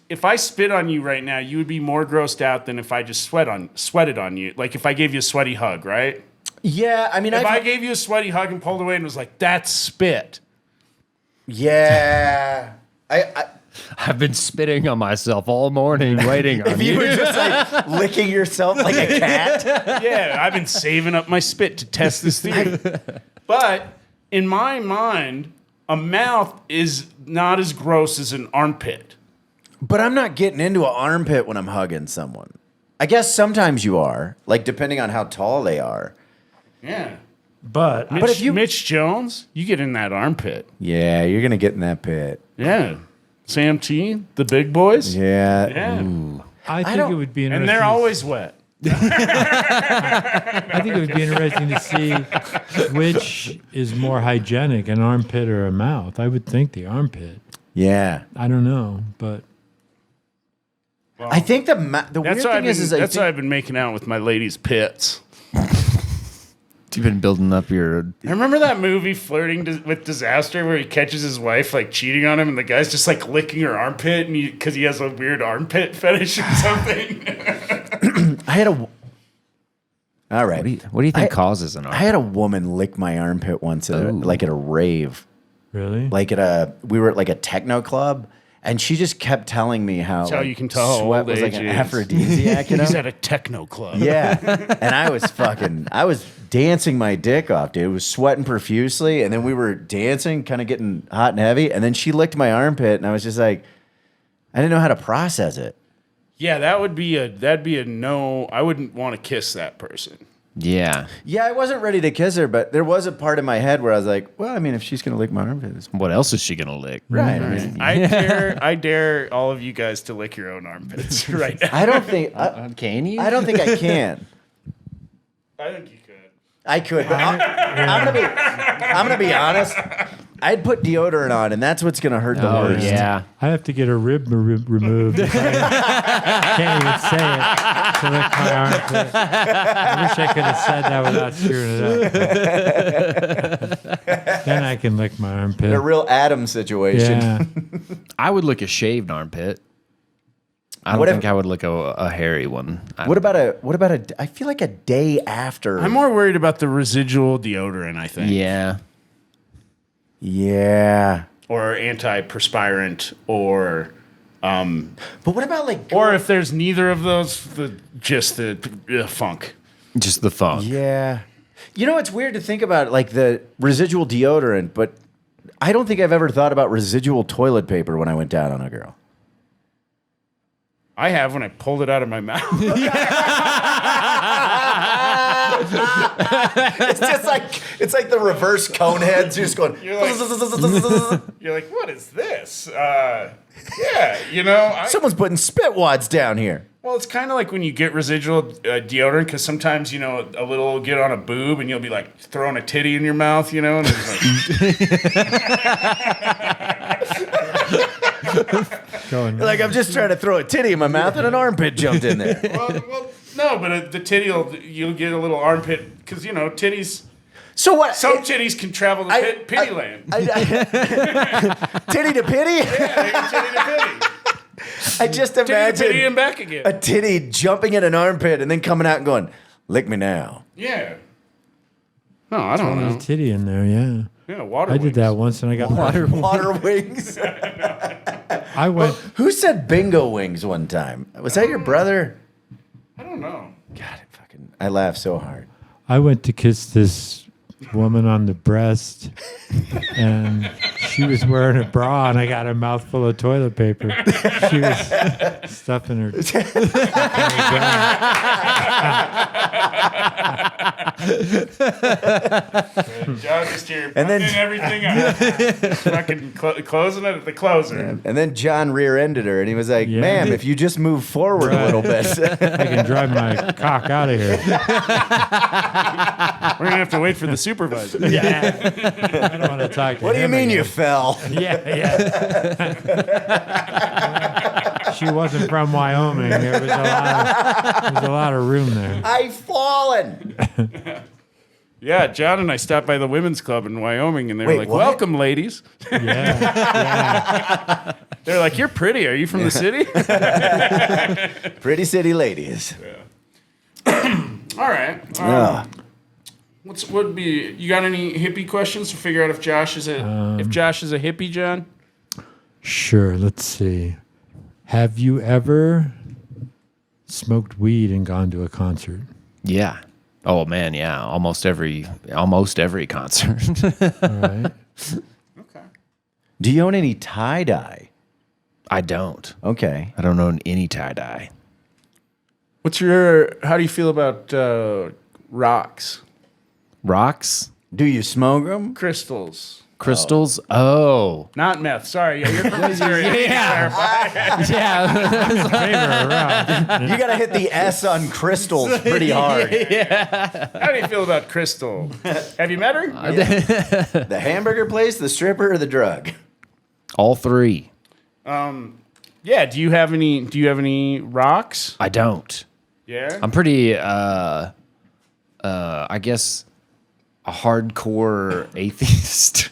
if I spit on you right now, you would be more grossed out than if I just sweated on you. Like if I gave you a sweaty hug, right? Yeah, I mean, If I gave you a sweaty hug and pulled away and was like, that's spit. yeah, I've been spitting on myself all morning, waiting on If you you. were just like licking yourself like a cat. Yeah, I've been saving up my spit to test this theory. But in my mind, a mouth is not as gross as an armpit. But I'm not getting into an armpit when I'm hugging someone. I guess sometimes you are, like depending on how tall they are. Yeah. But Mitch, if you- Mitch Jones, you get in that armpit. Yeah, you're gonna get in that pit. Yeah. Sam T, the big boys. Yeah. Yeah. I think don't- it would be interesting. And they're always wet. I think it would be interesting to see which is more hygienic, an armpit or a mouth. I would think the armpit. Yeah. I don't know, but I think the weird That's why thing is I that's think, why I've been making out with my lady's pits. You've been building up your. Remember that movie Flirting with Disaster where he catches his wife like cheating on him and the guy's just like licking her armpit and because he has a weird armpit fetish or something? I had a. All right. What do you think causes an I armpit? had a woman lick my armpit once, at like at a rave, really? like we were at like a techno club, and she just kept telling me how That's how you can tell how sweat old was like age an is. aphrodisiac. You know? He's at a techno club. Yeah, and I was dancing my dick off, dude. It was sweating profusely, and then we were dancing, kind of getting hot and heavy, and then she licked my armpit, and I was just like, I didn't know how to process it. Yeah, that'd be a no. I wouldn't want to kiss that person. Yeah. Yeah, I wasn't ready to kiss her, but there was a part in my head where I was like, well, I mean, if she's gonna lick my armpit, it's What else is she gonna lick? right. I mean, I dare all of you guys to lick your own armpits right now. I don't think Can you? I don't think I can. I think you could. I could, but I'm gonna be honest. I'd put deodorant on, and that's what's gonna hurt the Oh worst. yeah. I have to get a rib removed. If I can't even say it to lick my armpit. I wish I could have said that without screwing it up. Then I can lick my armpit. A real Adam situation. Yeah. I would lick a shaved armpit. I don't What if- think I would lick a hairy one. What about a? I feel like a day after. I'm more worried about the residual deodorant, I think. Yeah. Yeah. Or antiperspirant, or But what about like? or if there's neither of those, just the funk. Just the funk. Yeah. You know, it's weird to think about like the residual deodorant, but I don't think I've ever thought about residual toilet paper when I went down on a girl. I have when I pulled it out of my mouth. It's like the reverse cone heads. You're just going. You're like, what is this? Yeah, you know. Someone's putting spit wads down here. Well, it's kind of like when you get residual deodorant, because sometimes, you know, a little will get on a boob and you'll be like throwing a titty in your mouth, you know? And it's like, Like I'm just trying to throw a titty in my mouth and an armpit jumped in there. well no, but the titty you'll get a little armpit, because, you know, titties, So what? some titties can travel to pity land. Titty to pity? Yeah, titty to pity. I just Titty to imagine pity and back again. a titty jumping in an armpit and then coming out and going, "Lick me now." Yeah. No, I don't There's know. a titty in there, yeah. Yeah, water I did wings. that once and I got Water wings. I went Who said bingo wings one time? Was that your brother? I don't know. God, I laughed so hard. I went to kiss this woman on the breast and she was wearing a bra and I got a mouthful of toilet paper. She was stuffing her. John just here And then- putting everything out. Just fucking closing it at the closer. And then John rear-ended her, and he was like, Yeah. "Ma'am, if you just move forward a little bit." I can drive my cock out of here. We're going to have to wait for the supervisor. Yeah. I don't want to talk to What do you him mean you again. fell? Yeah. She wasn't from Wyoming. There was a lot of room there. I've fallen. Yeah, John and I stopped by the women's club in Wyoming, and they were Wait, like, what? welcome, ladies. Yeah. They're like, you're pretty. Are you from the city? Pretty city ladies. All right. Ugh. Would be? You got any hippie questions to figure out if Josh is a hippie, John? Sure. Let's see. Have you ever smoked weed and gone to a concert? Yeah. Oh man, yeah. Almost every concert. All right. Okay. Do you own any tie-dye? I don't. Okay. I don't own any tie-dye. How do you feel about rocks? Rocks? Do you smoke them? Crystals. Crystals? Oh. Not meth. Sorry. Yeah, you're professor. Yeah. You got to hit the S on crystals pretty hard. How do you feel about Crystal? Have you met her? The hamburger place, the stripper, or the drug? All three. Yeah. Do you have any rocks? I don't. Yeah. I'm pretty I guess a hardcore atheist.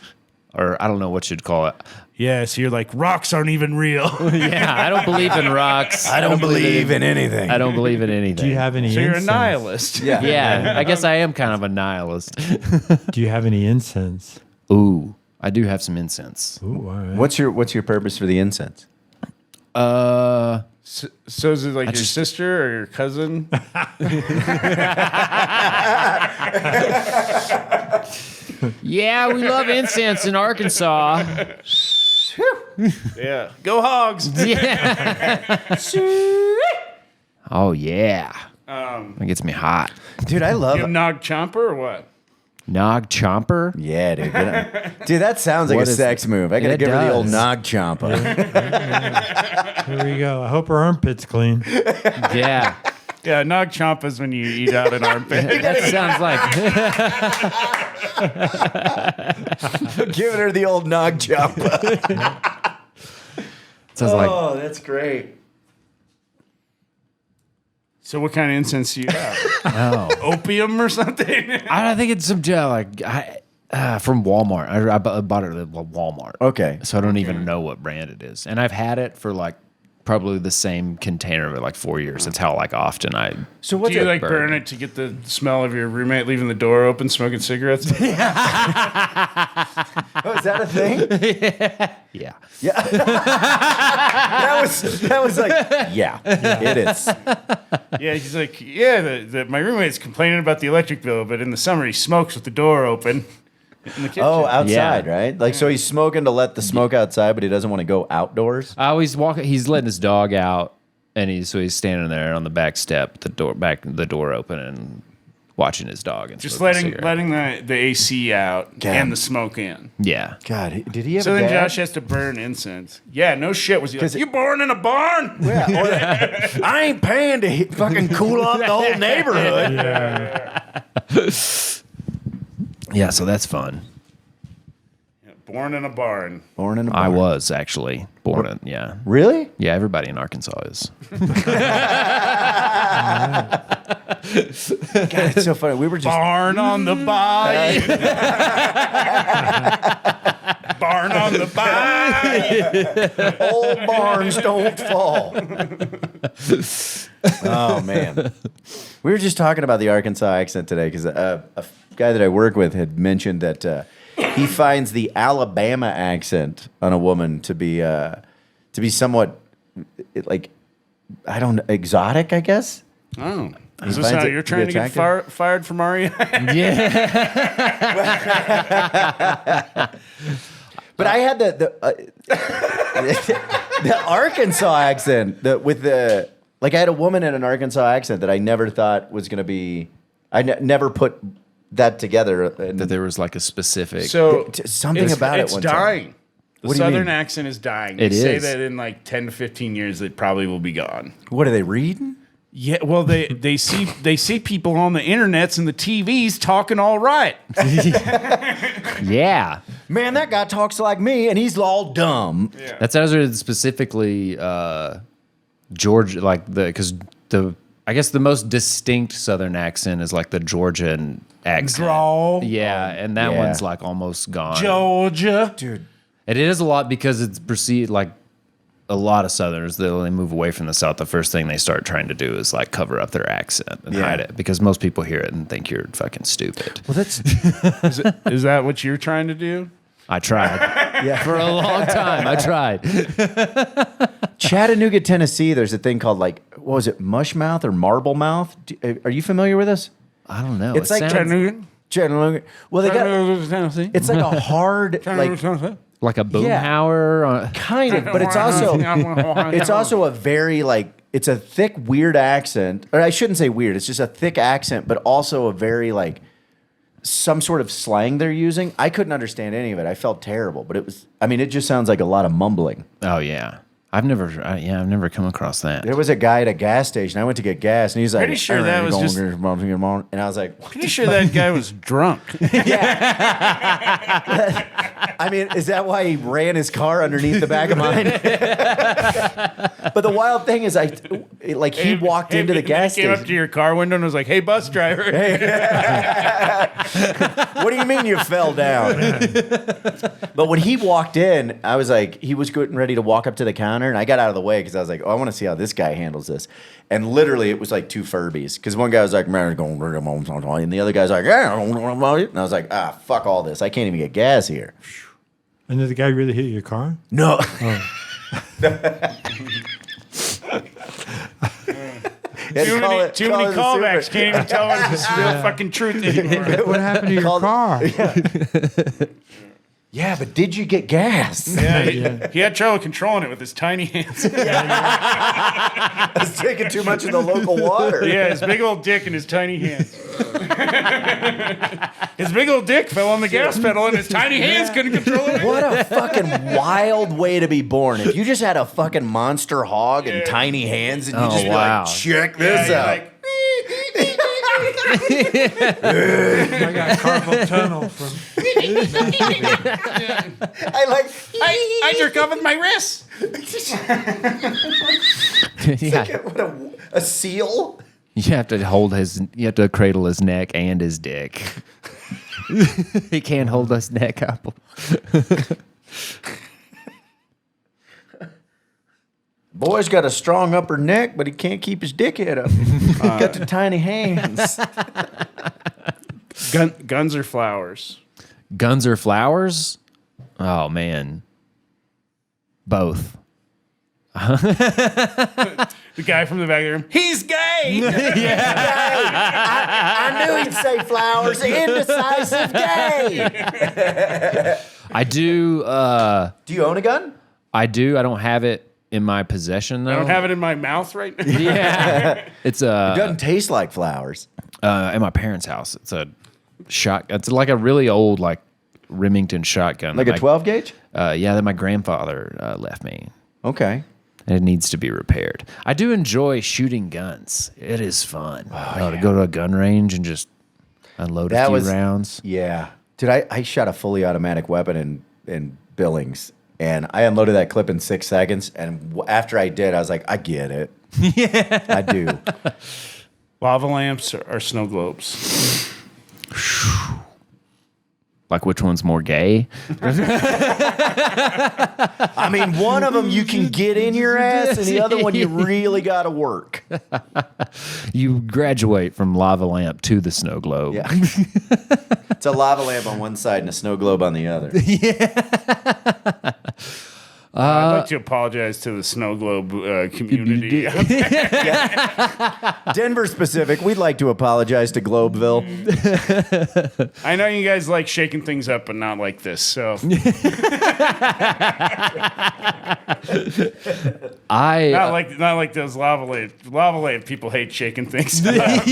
Or I don't know what you'd call it. Yeah. So you're like, rocks aren't even real. Yeah, I don't believe in rocks. I don't believe in anything. I don't believe in anything. Do you have any So you're a incense? nihilist. Yeah. Yeah, I guess I am kind of a nihilist. Do you have any incense? Ooh, I do have some incense. Ooh, all right. What's your purpose for the incense? So is it like your just- sister or your cousin? Yeah, we love incense in Arkansas. Yeah. Go Hogs. Yeah. Oh yeah. That gets me hot. Dude, I love You it. Nog Chomper or what? Nog chomper. Yeah, dude. Dude, that sounds like What a is sex move. I got to It give her the old does. nog chompa. Here we go. I hope her armpit's clean. Yeah. Yeah, Nog Chompa is when you eat out an armpit. That sounds like Giving her the old nog chompa. sounds like Oh, that's great. So what kind of incense do you have? oh. Opium or something? I think it's some from Walmart. I bought it at Walmart. Okay. So I don't even know what brand it is. And I've had it for like probably the same container for like 4 years. That's how like often I So Do what's you it? like burn it to get the smell of your roommate leaving the door open, smoking cigarettes? Oh, is that a thing? yeah. Yeah. that was like, yeah, it is. Yeah, he's like, yeah, my roommate's complaining about the electric bill, but in the summer he smokes with the door open in the kitchen. Oh, outside, Yeah. right? Like, so he's smoking to let the smoke outside, but he doesn't want to go outdoors. I always walk. He's letting his dog out, and he's standing there on the back step, the door open, and watching his dog and Just smoking a cigarette. letting the AC out God. and the smoke in. Yeah. God, did he have So a then dad? Josh has to burn incense. Yeah, no shit. Was he like, 'Cause it- you born in a barn? Yeah, I ain't paying to fucking cool off the whole neighborhood. Yeah. So that's fun. Yeah, born in a barn. Born in a I barn. was actually born in. Yeah. Really? Yeah. Everybody in Arkansas is. God, it's so funny. We were just Barn on the bayou. Barn on the bayou. old barns don't fall. Oh man, we were just talking about the Arkansas accent today because a guy that I work with had mentioned that he finds the Alabama accent on a woman to be somewhat like I don't know, exotic, I guess. Oh. He Is this finds how it you're to be trying to get attractive? fired from REI? Yeah. But I had the Arkansas accent with the like I had a woman in an Arkansas accent that I never thought was going to be. Never put that together. And That there was like a specific. So something about it it's one dying. time. The What do you southern mean? accent is dying. It They say is. that in like 10 to 15 years it probably will be gone. What are they reading? Yeah, well they see people on the internets and the TVs talking all right. yeah. Man, that guy talks like me, and he's all dumb. That's specifically Georgia, like because I guess the most distinct Southern accent is like the Georgian accent. Drawl. Yeah, and that Yeah. one's like almost gone. Georgia. Dude. And it is a lot because it's perceived like a lot of Southerners, when they move away from the South, the first thing they start trying to do is like cover up their accent and Yeah. hide it because most people hear it and think you're fucking stupid. Well, that's Is that what you're trying to do? I tried. Yeah. For a long time, I tried. Chattanooga, Tennessee, there's a thing called like, what was it, mush mouth or marble mouth? Are you familiar with this? I don't know. It's It like sounds Chattanooga. Well, they got, Tennessee. it's like a hard, like, like a boomhauer. kind of, but it's also a very like, it's a thick, weird accent. Or I shouldn't say weird. It's just a thick accent, but also a very like, some sort of slang they're using. I couldn't understand any of it. I felt terrible, but it just sounds like a lot of mumbling. Oh yeah. I've never come across that. There was a guy at a gas station. I went to get gas, and he's like, Pretty sure that was just- and I was like, what? Pretty sure that guy was drunk. I mean, is that why he ran his car underneath the back of mine? But the wild thing is, he walked into the gas Came up to station. your car window and was like, "Hey, bus driver." What do you mean you fell down? But when he walked in, I was like, he was getting ready to walk up to the counter, and I got out of the way because I was like, oh, I want to see how this guy handles this. And literally, it was like two Furbies, because one guy was like, man, and the other guy's like, yeah, and I was like, fuck all this. I can't even get gas here. And did the guy really hit your car? No. Too many callbacks. Can't even tell if it's real fucking truth anymore. What happened to your car? Yeah, but did you get gas? Yeah, he had trouble controlling it with his tiny hands. I was drinking too much of the local water. Yeah, his big old dick in his tiny hands. His big old dick fell on the gas pedal, and his tiny hands couldn't control it. What a fucking wild way to be born. If you just had a fucking monster hog and tiny hands, and you just be wow. like, check this out. Like, I got carpal tunnel from. I jerk off with my wrists. Yeah. What a seal? You have to cradle his neck and his dick. He can't hold his neck up. Boy's got a strong upper neck, but he can't keep his dick head up. Got the tiny hands. Guns or flowers? Guns or flowers? Oh man. Both. The guy from the back of the room. He's gay. I knew he'd say flowers. Indecisive gay. I do Do you own a gun? I do. I don't have it in my possession though. I don't have it in my mouth right now. Yeah. It's It doesn't taste like flowers. at my parents' house. It's a it's like a really old like Remington shotgun. Like a 12 gauge? Yeah, that my grandfather left me. Okay. And it needs to be repaired. I do enjoy shooting guns. It is fun. To go to a gun range and just unload a few rounds. Yeah. Dude, I shot a fully automatic weapon in Billings, and I unloaded that clip in 6 seconds, and after I did, I was like, I get it. Yeah. I do. Lava lamps or snow globes? Like which one's more gay? I mean, one of them you can get in your ass, and the other one you really got to work. You graduate from lava lamp to the snow globe. Yeah. It's a lava lamp on one side and a snow globe on the other. I'd like to apologize to the snow globe community. Denver specific, we'd like to apologize to Globeville. I know you guys like shaking things up, but not like this. So not like those lava lamp. Lava lamp people hate shaking things up.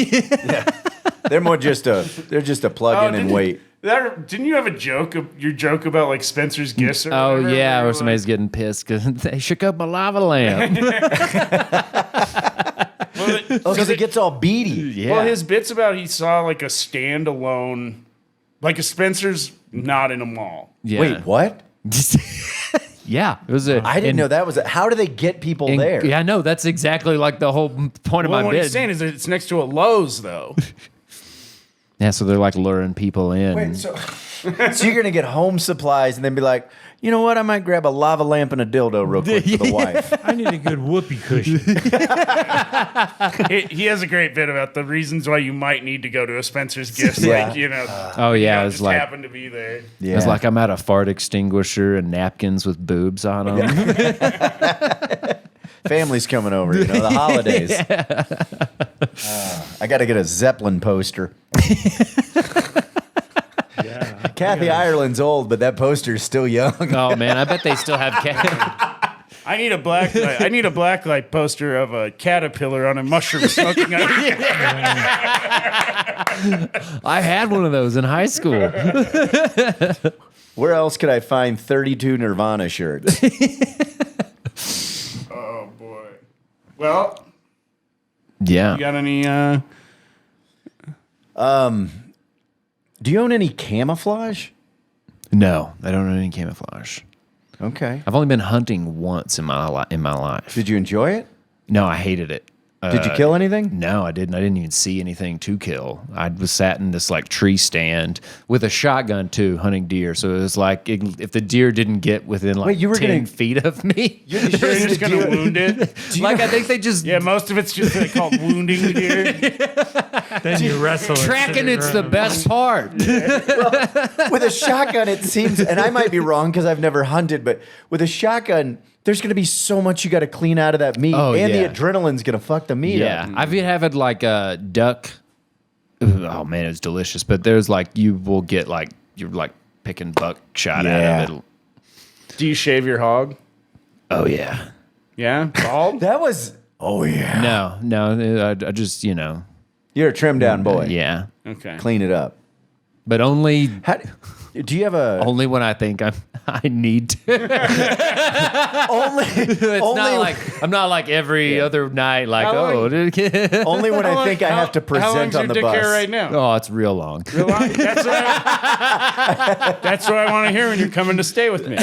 They're just a plug in and wait. Didn't you have a joke? Your joke about like Spencer's gifts? Or Oh whatever, yeah, where or somebody's getting pissed because they shook up my lava lamp. Because it gets all beady. Yeah. Well, his bits about he saw like a standalone, like a Spencer's not in a mall. Yeah. Wait, what? Yeah, it was I didn't know that was it. How do they get people there? Yeah, no, that's exactly like the whole point of Well, my what bid. he's saying is that it's next to a Lowe's, though. Yeah, so they're like luring people in. Wait, so So you're gonna get home supplies and then be like, you know what? I might grab a lava lamp and a dildo real quick for the wife. I need a good whoopee cushion. He has a great bit about the reasons why you might need to go to a Spencer's Gifts. Yeah. Like, you know, Oh yeah, don't it's just like happen to be there. Yeah. it's like I'm at a fart extinguisher and napkins with boobs on them. Family's coming over, the holidays. I got to get a Zeppelin poster. Kathy Ireland's old, but that poster's still young. Oh man, I bet they still have cat. I need a blacklight poster of a caterpillar on a mushroom smoking. I had one of those in high school. Where else could I find 32 Nirvana shirts? Oh boy. Well, Yeah. you got any? Do you own any camouflage? No, I don't know any camouflage. Okay. I've only been hunting once in my life. Did you enjoy it? No, I hated it. Did you kill anything? No, I didn't. I didn't even see anything to kill. I was sat in this like tree stand with a shotgun too, hunting deer. So it was like if the deer didn't get within like Wait, you were 10 gonna- feet of me, You're just gonna wound it. like I think they just Yeah, most of it's just called wounding the deer. Then you wrestle. it to tracking. the It's the ground. best part. With a shotgun, it seems, and I might be wrong because I've never hunted, but with a shotgun, there's going to be so much you got to clean out of that meat, Oh, and yeah. the adrenaline's going to fuck the meat Yeah, up. I've even had like a duck. Oh man, it's delicious. But there's like you will get like you're like picking buckshot Yeah. out of it. Do you shave your hog? Oh yeah. Yeah, bald. That was, oh yeah. No, I just You're a trimmed down boy. yeah. Okay. Clean it up. But only Do you have a when I think I need to. only? It's not like I'm not like every other night. Like How long- only when I think I have to How long's present your on the dick bus. hair right now? oh, it's real long. That's what I want to hear when you're coming to stay with me.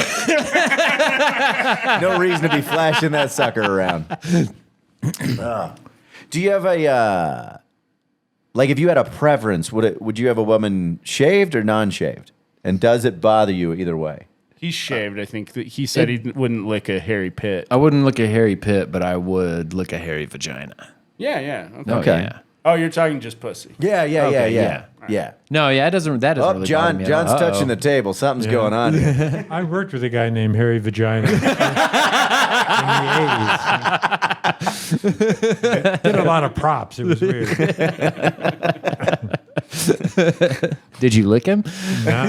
No reason to be flashing that sucker around. Do you have a like? If you had a preference, would you have a woman shaved or non-shaved? And does it bother you either way? He's shaved. I think that he said he wouldn't lick a hairy pit. I wouldn't lick a hairy pit, but I would lick a hairy vagina. Yeah. Okay. Okay. Yeah. Oh, you're talking just pussy. Yeah. yeah. No, that doesn't Oh, really bother me John's at all. touching the table. Something's going on here. I worked with a guy named Harry Vagina in the 80s. Did a lot of props. It was weird. Did you lick him? No.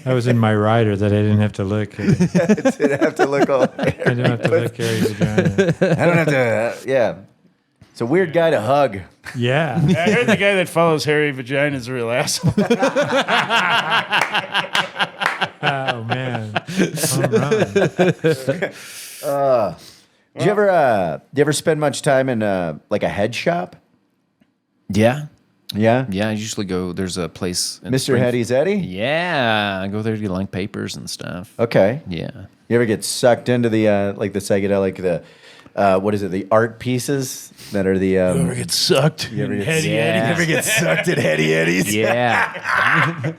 That was in my rider that I didn't have to lick. I Didn't have to look all. didn't have to lick Harry Vagina. I don't have to. Yeah. It's a weird guy to hug. Yeah. I heard the guy that follows hairy vagina is a real asshole. Oh man. Home run. Do you ever spend much time in like a head shop? Yeah. Yeah. Yeah, I usually go. There's a place in Mr. Hetty's Eddie? Yeah, I go there to get like papers and stuff. Okay. Yeah. You ever get sucked into the like the psychedelic what is it? The art pieces that are the Ever get sucked? you ever in get- heady Yeah. Eddie? ever get sucked at Hetty Eddie's? Yeah.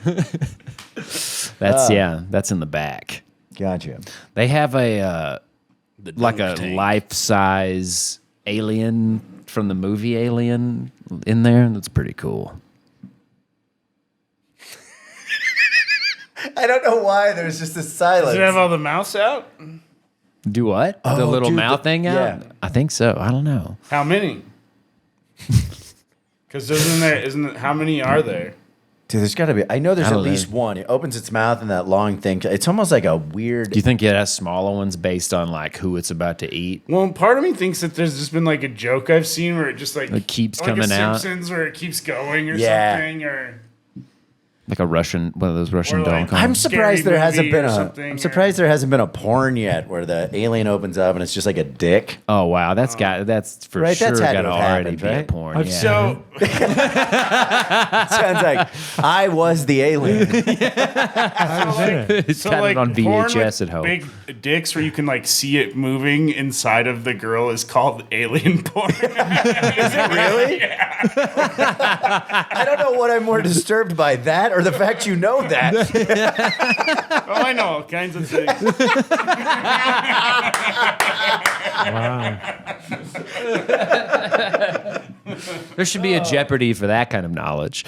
That's in the back. Gotcha. They have a like a dunk tank. life-size alien from the movie Alien in there. That's pretty cool. I don't know why there's just this silence. Does it have all the mouse out? Do what? The Oh, little dude, mouth thing out? yeah. I think so. I don't know. How many? Because how many are there? Dude, there's got to be. I know there's I at don't know. least one. It opens its mouth and that long thing. It's almost like a weird. Do you think it has smaller ones based on like who it's about to eat? Well, part of me thinks that there's just been like a joke I've seen where it just like It keeps like coming a out. Simpsons where it keeps going or Yeah. something or Like a Russian, one of those Russian Or doll like- cons. I'm surprised there hasn't been something, I'm surprised there hasn't been a porn yet where the alien opens up and it's just like a dick. Oh wow, that's for Right, sure that's had got to to have already happened, be a right? porn. I've Yeah. So Sounds like I was the alien. I was in it. It's got it on porn VHS with at home. big dicks where you can like see it moving inside of the girl is called alien porn. Is it really? I don't know what I'm more disturbed by, that or the fact you know that. Oh, I know all kinds of things. Wow. There should be a Jeopardy for that kind of knowledge.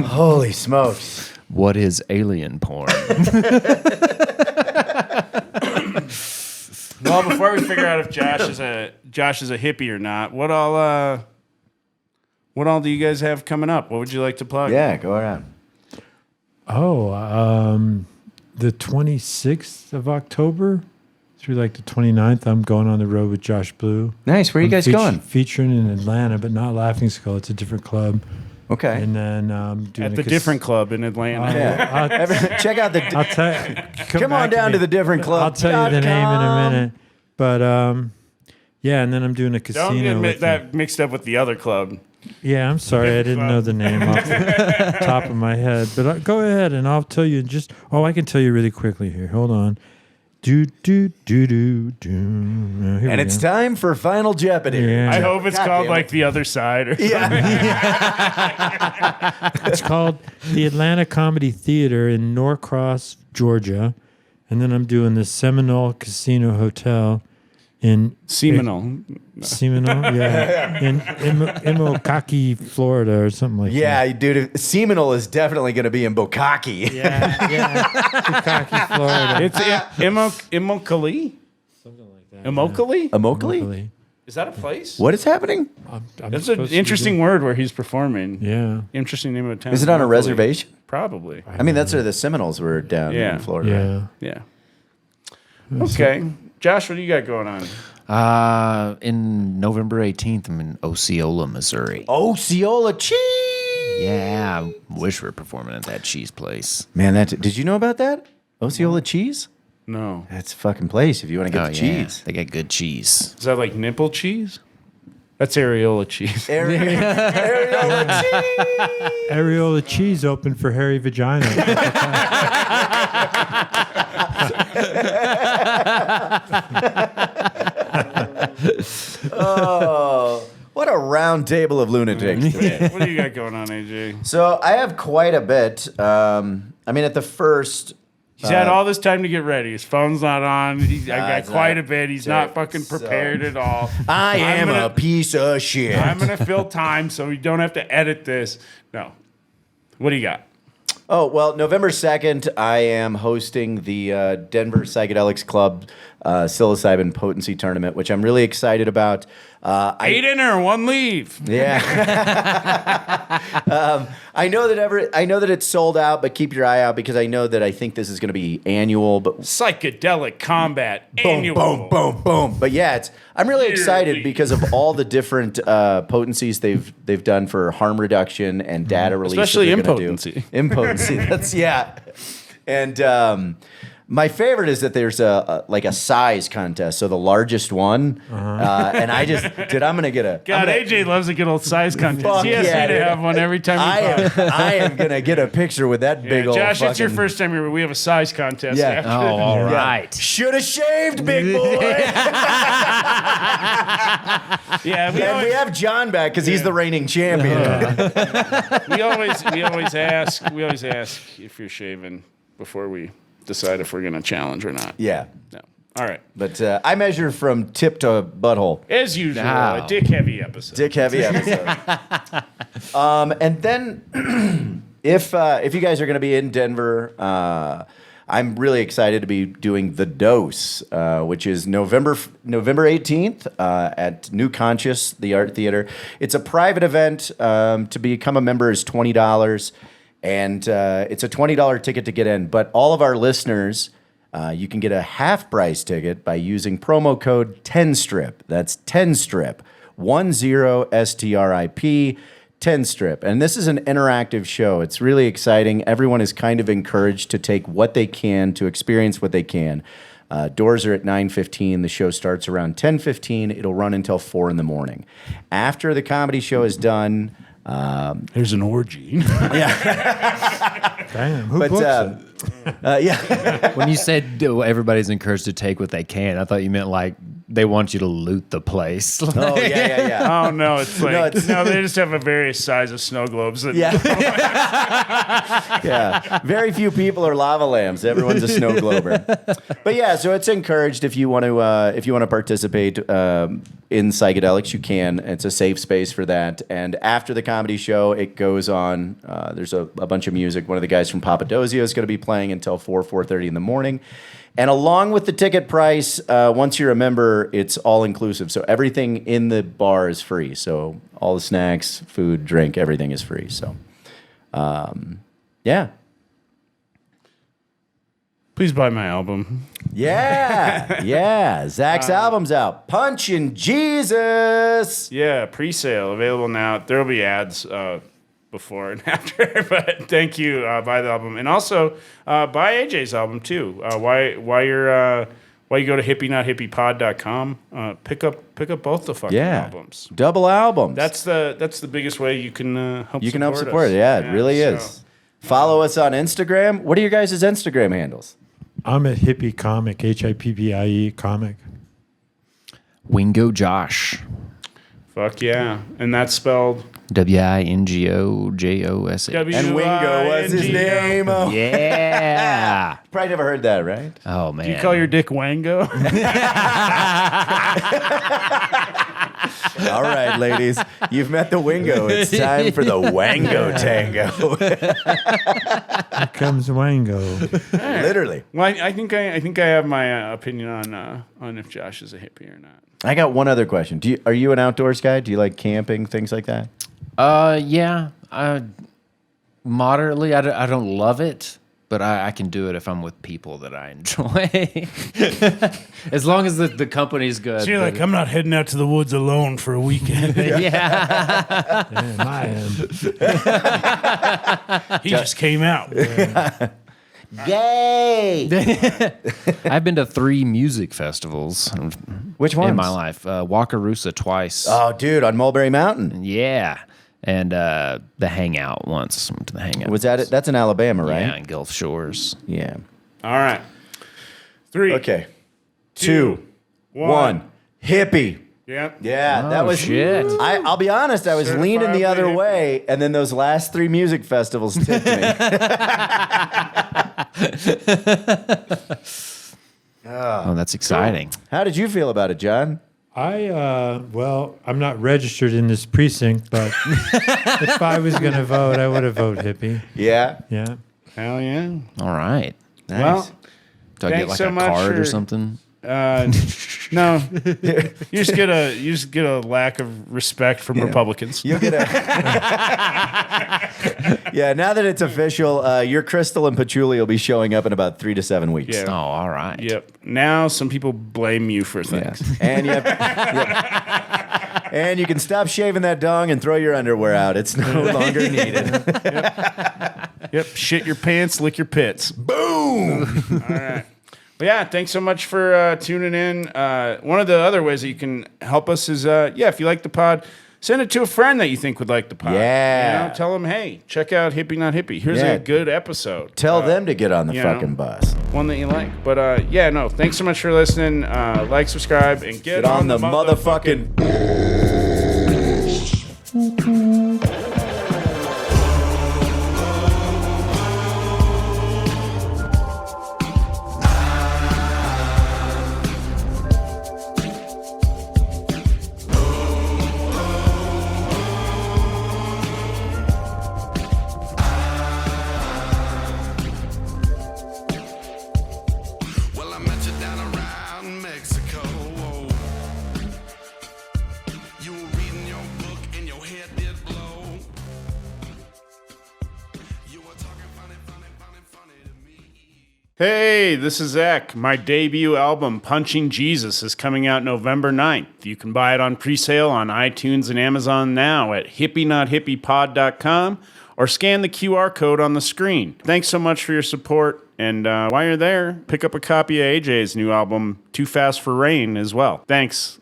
Holy smokes. What is alien porn? Well, before we figure out if Josh is a hippie or not, what all do you guys have coming up? What would you like to plug? Yeah, go around. The 26th of October through like the 29th, I'm going on the road with Josh Blue. Nice. Where are you guys going? Featuring in Atlanta, but not Laughing Skull. It's a different club. Okay. And then doing At the different club in Atlanta. Yeah. Check out the. I'll tell you. Come on down to the different club. I'll tell you the name in a minute. But yeah, and then I'm doing a casino. Don't get with that mixed up with the other club. Yeah, I'm sorry, I didn't know the name off the top of my head. But go ahead, and I'll tell you. I can tell you really quickly here. Hold on. Do do do do do. And it's time for Final Jeopardy. Yeah. I hope it's God called damn it. like The Other Side or It's called the Atlanta Comedy Theater in Norcross, Georgia, and then I'm doing the Seminole Casino Hotel in Seminole. Seminole, yeah, in Imokaki, Florida, or something like that. Yeah, dude. Seminole is definitely going to be in Bukaki. Yeah, Imokaki, Florida. It's Immokalee? Something like that. Immokalee? Immokalee? Is that a place? What is happening? I'm That's an supposed to be interesting word where he's performing. Yeah. Interesting name of a town. Is it on a Immokalee. reservation? Probably. I mean, that's where the Seminoles were down Yeah. in Florida. Yeah. Yeah. Okay. Josh, what do you got going on? In November 18th, I'm in Osceola, Missouri. Osceola cheese. Yeah, I wish we were performing at that cheese place. Man, did you know about that? Osceola cheese? No. That's a fucking place if you want to get the cheese. They got good cheese. Is that like nipple cheese? That's areola cheese. Areola cheese. Areola cheese open for hairy vagina. Oh, what a round table of lunatics today. What do you got going on, AJ? So I have quite a bit. I mean, at the first, He's had all this time to get ready. His phone's not on. I got it's quite not. a bit. He's So- not fucking prepared at all. I am gonna- a piece of shit. I'm going to fill time so we don't have to edit this. No. What do you got? Oh, well, November 2nd, I am hosting the Denver Psychedelics Club psilocybin potency tournament, which I'm really excited about. 8 enter, 1 leave. Yeah. I know that it's sold out, but keep your eye out because I think this is going to be annual, but Psychedelic combat boom, annual. boom, boom, boom. But yeah, I'm really excited Yearly. because of all the different potencies they've done for harm reduction and data release. that Especially they're gonna do. impotency. Impotency. That's yeah. And my favorite is that there's a size contest. So the largest one, and I'm gonna get a. God, I'm gonna- AJ loves a good old size contest. Fuck He has yeah, me to dude. have one every time we talk. I am gonna get a picture with that big old. Josh, it's your fucking- first time here. We have a size contest. Yeah. after. Oh, all Yeah. right. Should have shaved, big boy. Yeah, we And we always, have John back because he's the reigning champion. we always ask if you're shaving before we decide if we're going to challenge or not. Yeah. No. All right. But I measure from tip to butthole. As usual, Wow. a dick heavy episode. Dick heavy episode. And then if you guys are going to be in Denver, I'm really excited to be doing The Dose, which is November 18th at New Conscious, the Art Theater. It's a private event. To become a member is $20, and it's a $20 ticket to get in. But all of our listeners, you can get a half-price ticket by using promo code 10STRIP. That's 10STRIP, 10STRIP, 10 Strip. And this is an interactive show. It's really exciting. Everyone is kind of encouraged to take what they can, to experience what they can. Doors are at 9:15. The show starts around 10:15. It'll run until 4 in the morning. After the comedy show is done, There's an orgy. Damn, who books it? yeah. When you said everybody's encouraged to take what they can, I thought you meant like they want you to loot the place. Oh, yeah. Oh no, it's like No, they just have a various size of snow globes. That, Yeah. Yeah. Very few people are lava lamps. Everyone's a snow glober. But yeah, so it's encouraged if you want to participate in psychedelics, you can. It's a safe space for that. And after the comedy show, it goes on. There's a bunch of music. One of the guys from Papadozio is going to be playing until 4:30 in the morning. And along with the ticket price, once you're a member, it's all inclusive. So everything in the bar is free. So all the snacks, food, drink, everything is free. So, yeah. Please buy my album. Yeah. Yeah. Zach's album's out. Punchin' Jesus. Yeah, pre-sale available now. There'll be ads before and after, but thank you. Buy the album, and also buy AJ's album too. Why you go to hippie.hippiepod.com, pick up both the fucking albums. Double albums. That's the biggest way you can help. You can help us. support it. Yeah, it really is. Follow us on Instagram. What are your guys' Instagram handles? I'm at Hippie Comic, Hippie Comic. Wingo Josh. Fuck yeah, and that's spelled WINGOJOSH. And Wingo was his name. Oh. Yeah. Probably never heard that, right? Oh man. Do you call your dick Wango? All right, ladies. You've met the Wingo. It's time for the Wango Tango. Here comes Wango. Literally. Well, I think I have my opinion on if Josh is a hippie or not. I got one other question. Are you an outdoors guy? Do you like camping, things like that? Yeah. Moderately. I don't love it, but I can do it if I'm with people that I enjoy. As long as the company's good. So you're like, I'm not heading out to the woods alone for a weekend. Yeah. Damn, I am. He just came out. Yay! I've been to 3 music festivals. Which ones? In my life. Wakarusa twice. Oh, dude, on Mulberry Mountain. Yeah. And the Hangout once. Went to the Hangout. Was that it? That's in Alabama, right? Yeah, in Gulf Shores. Yeah. All right. 3. Okay. 2, 1. Hippie. Yep. Yeah, that Oh, was shit. I'll be honest, I was leaning the other Certifiably way, and then those last 3 music festivals tipped me. Oh, that's exciting. How did you feel about it, John? Well, I'm not registered in this precinct, but if I was going to vote, I would have voted Hippie. Yeah. Yeah. Hell yeah. All right. Nice. Well, Do I get Thanks like so a much card for- or something? No, you just get a lack of respect from Republicans. You'll get a Yeah, now that it's official, your crystal and patchouli will be showing up in about 3 to 7 weeks. Yeah. Oh, all right. Yep. Now some people blame you for Yeah. things. And you have, and you can stop shaving that dong and throw your underwear out. It's no longer needed. Yep. Shit your pants, lick your pits. Boom! All right. Well, yeah, thanks so much for tuning in. One of the other ways that you can help us is, if you like the pod, send it to a friend that you think would like the pod. Yeah. You know, tell them, hey, check out Hippie Not Hippie. Here's Yeah. a good episode. Tell them to get on the you know. fucking bus. One that you like. But, thanks so much for listening. Like, subscribe, and get Get on the motherfucking... Well, I met you down around Mexico. Hey, this is Zac. My debut album, Punching Jesus, is coming out November 9th. You can buy it on presale on iTunes and Amazon now at hippie.hitpiepod.com or scan the QR code on the screen. Thanks so much for your support. And while you're there, pick up a copy of AJ's new album, Too Fast for Rain, as well. Thanks.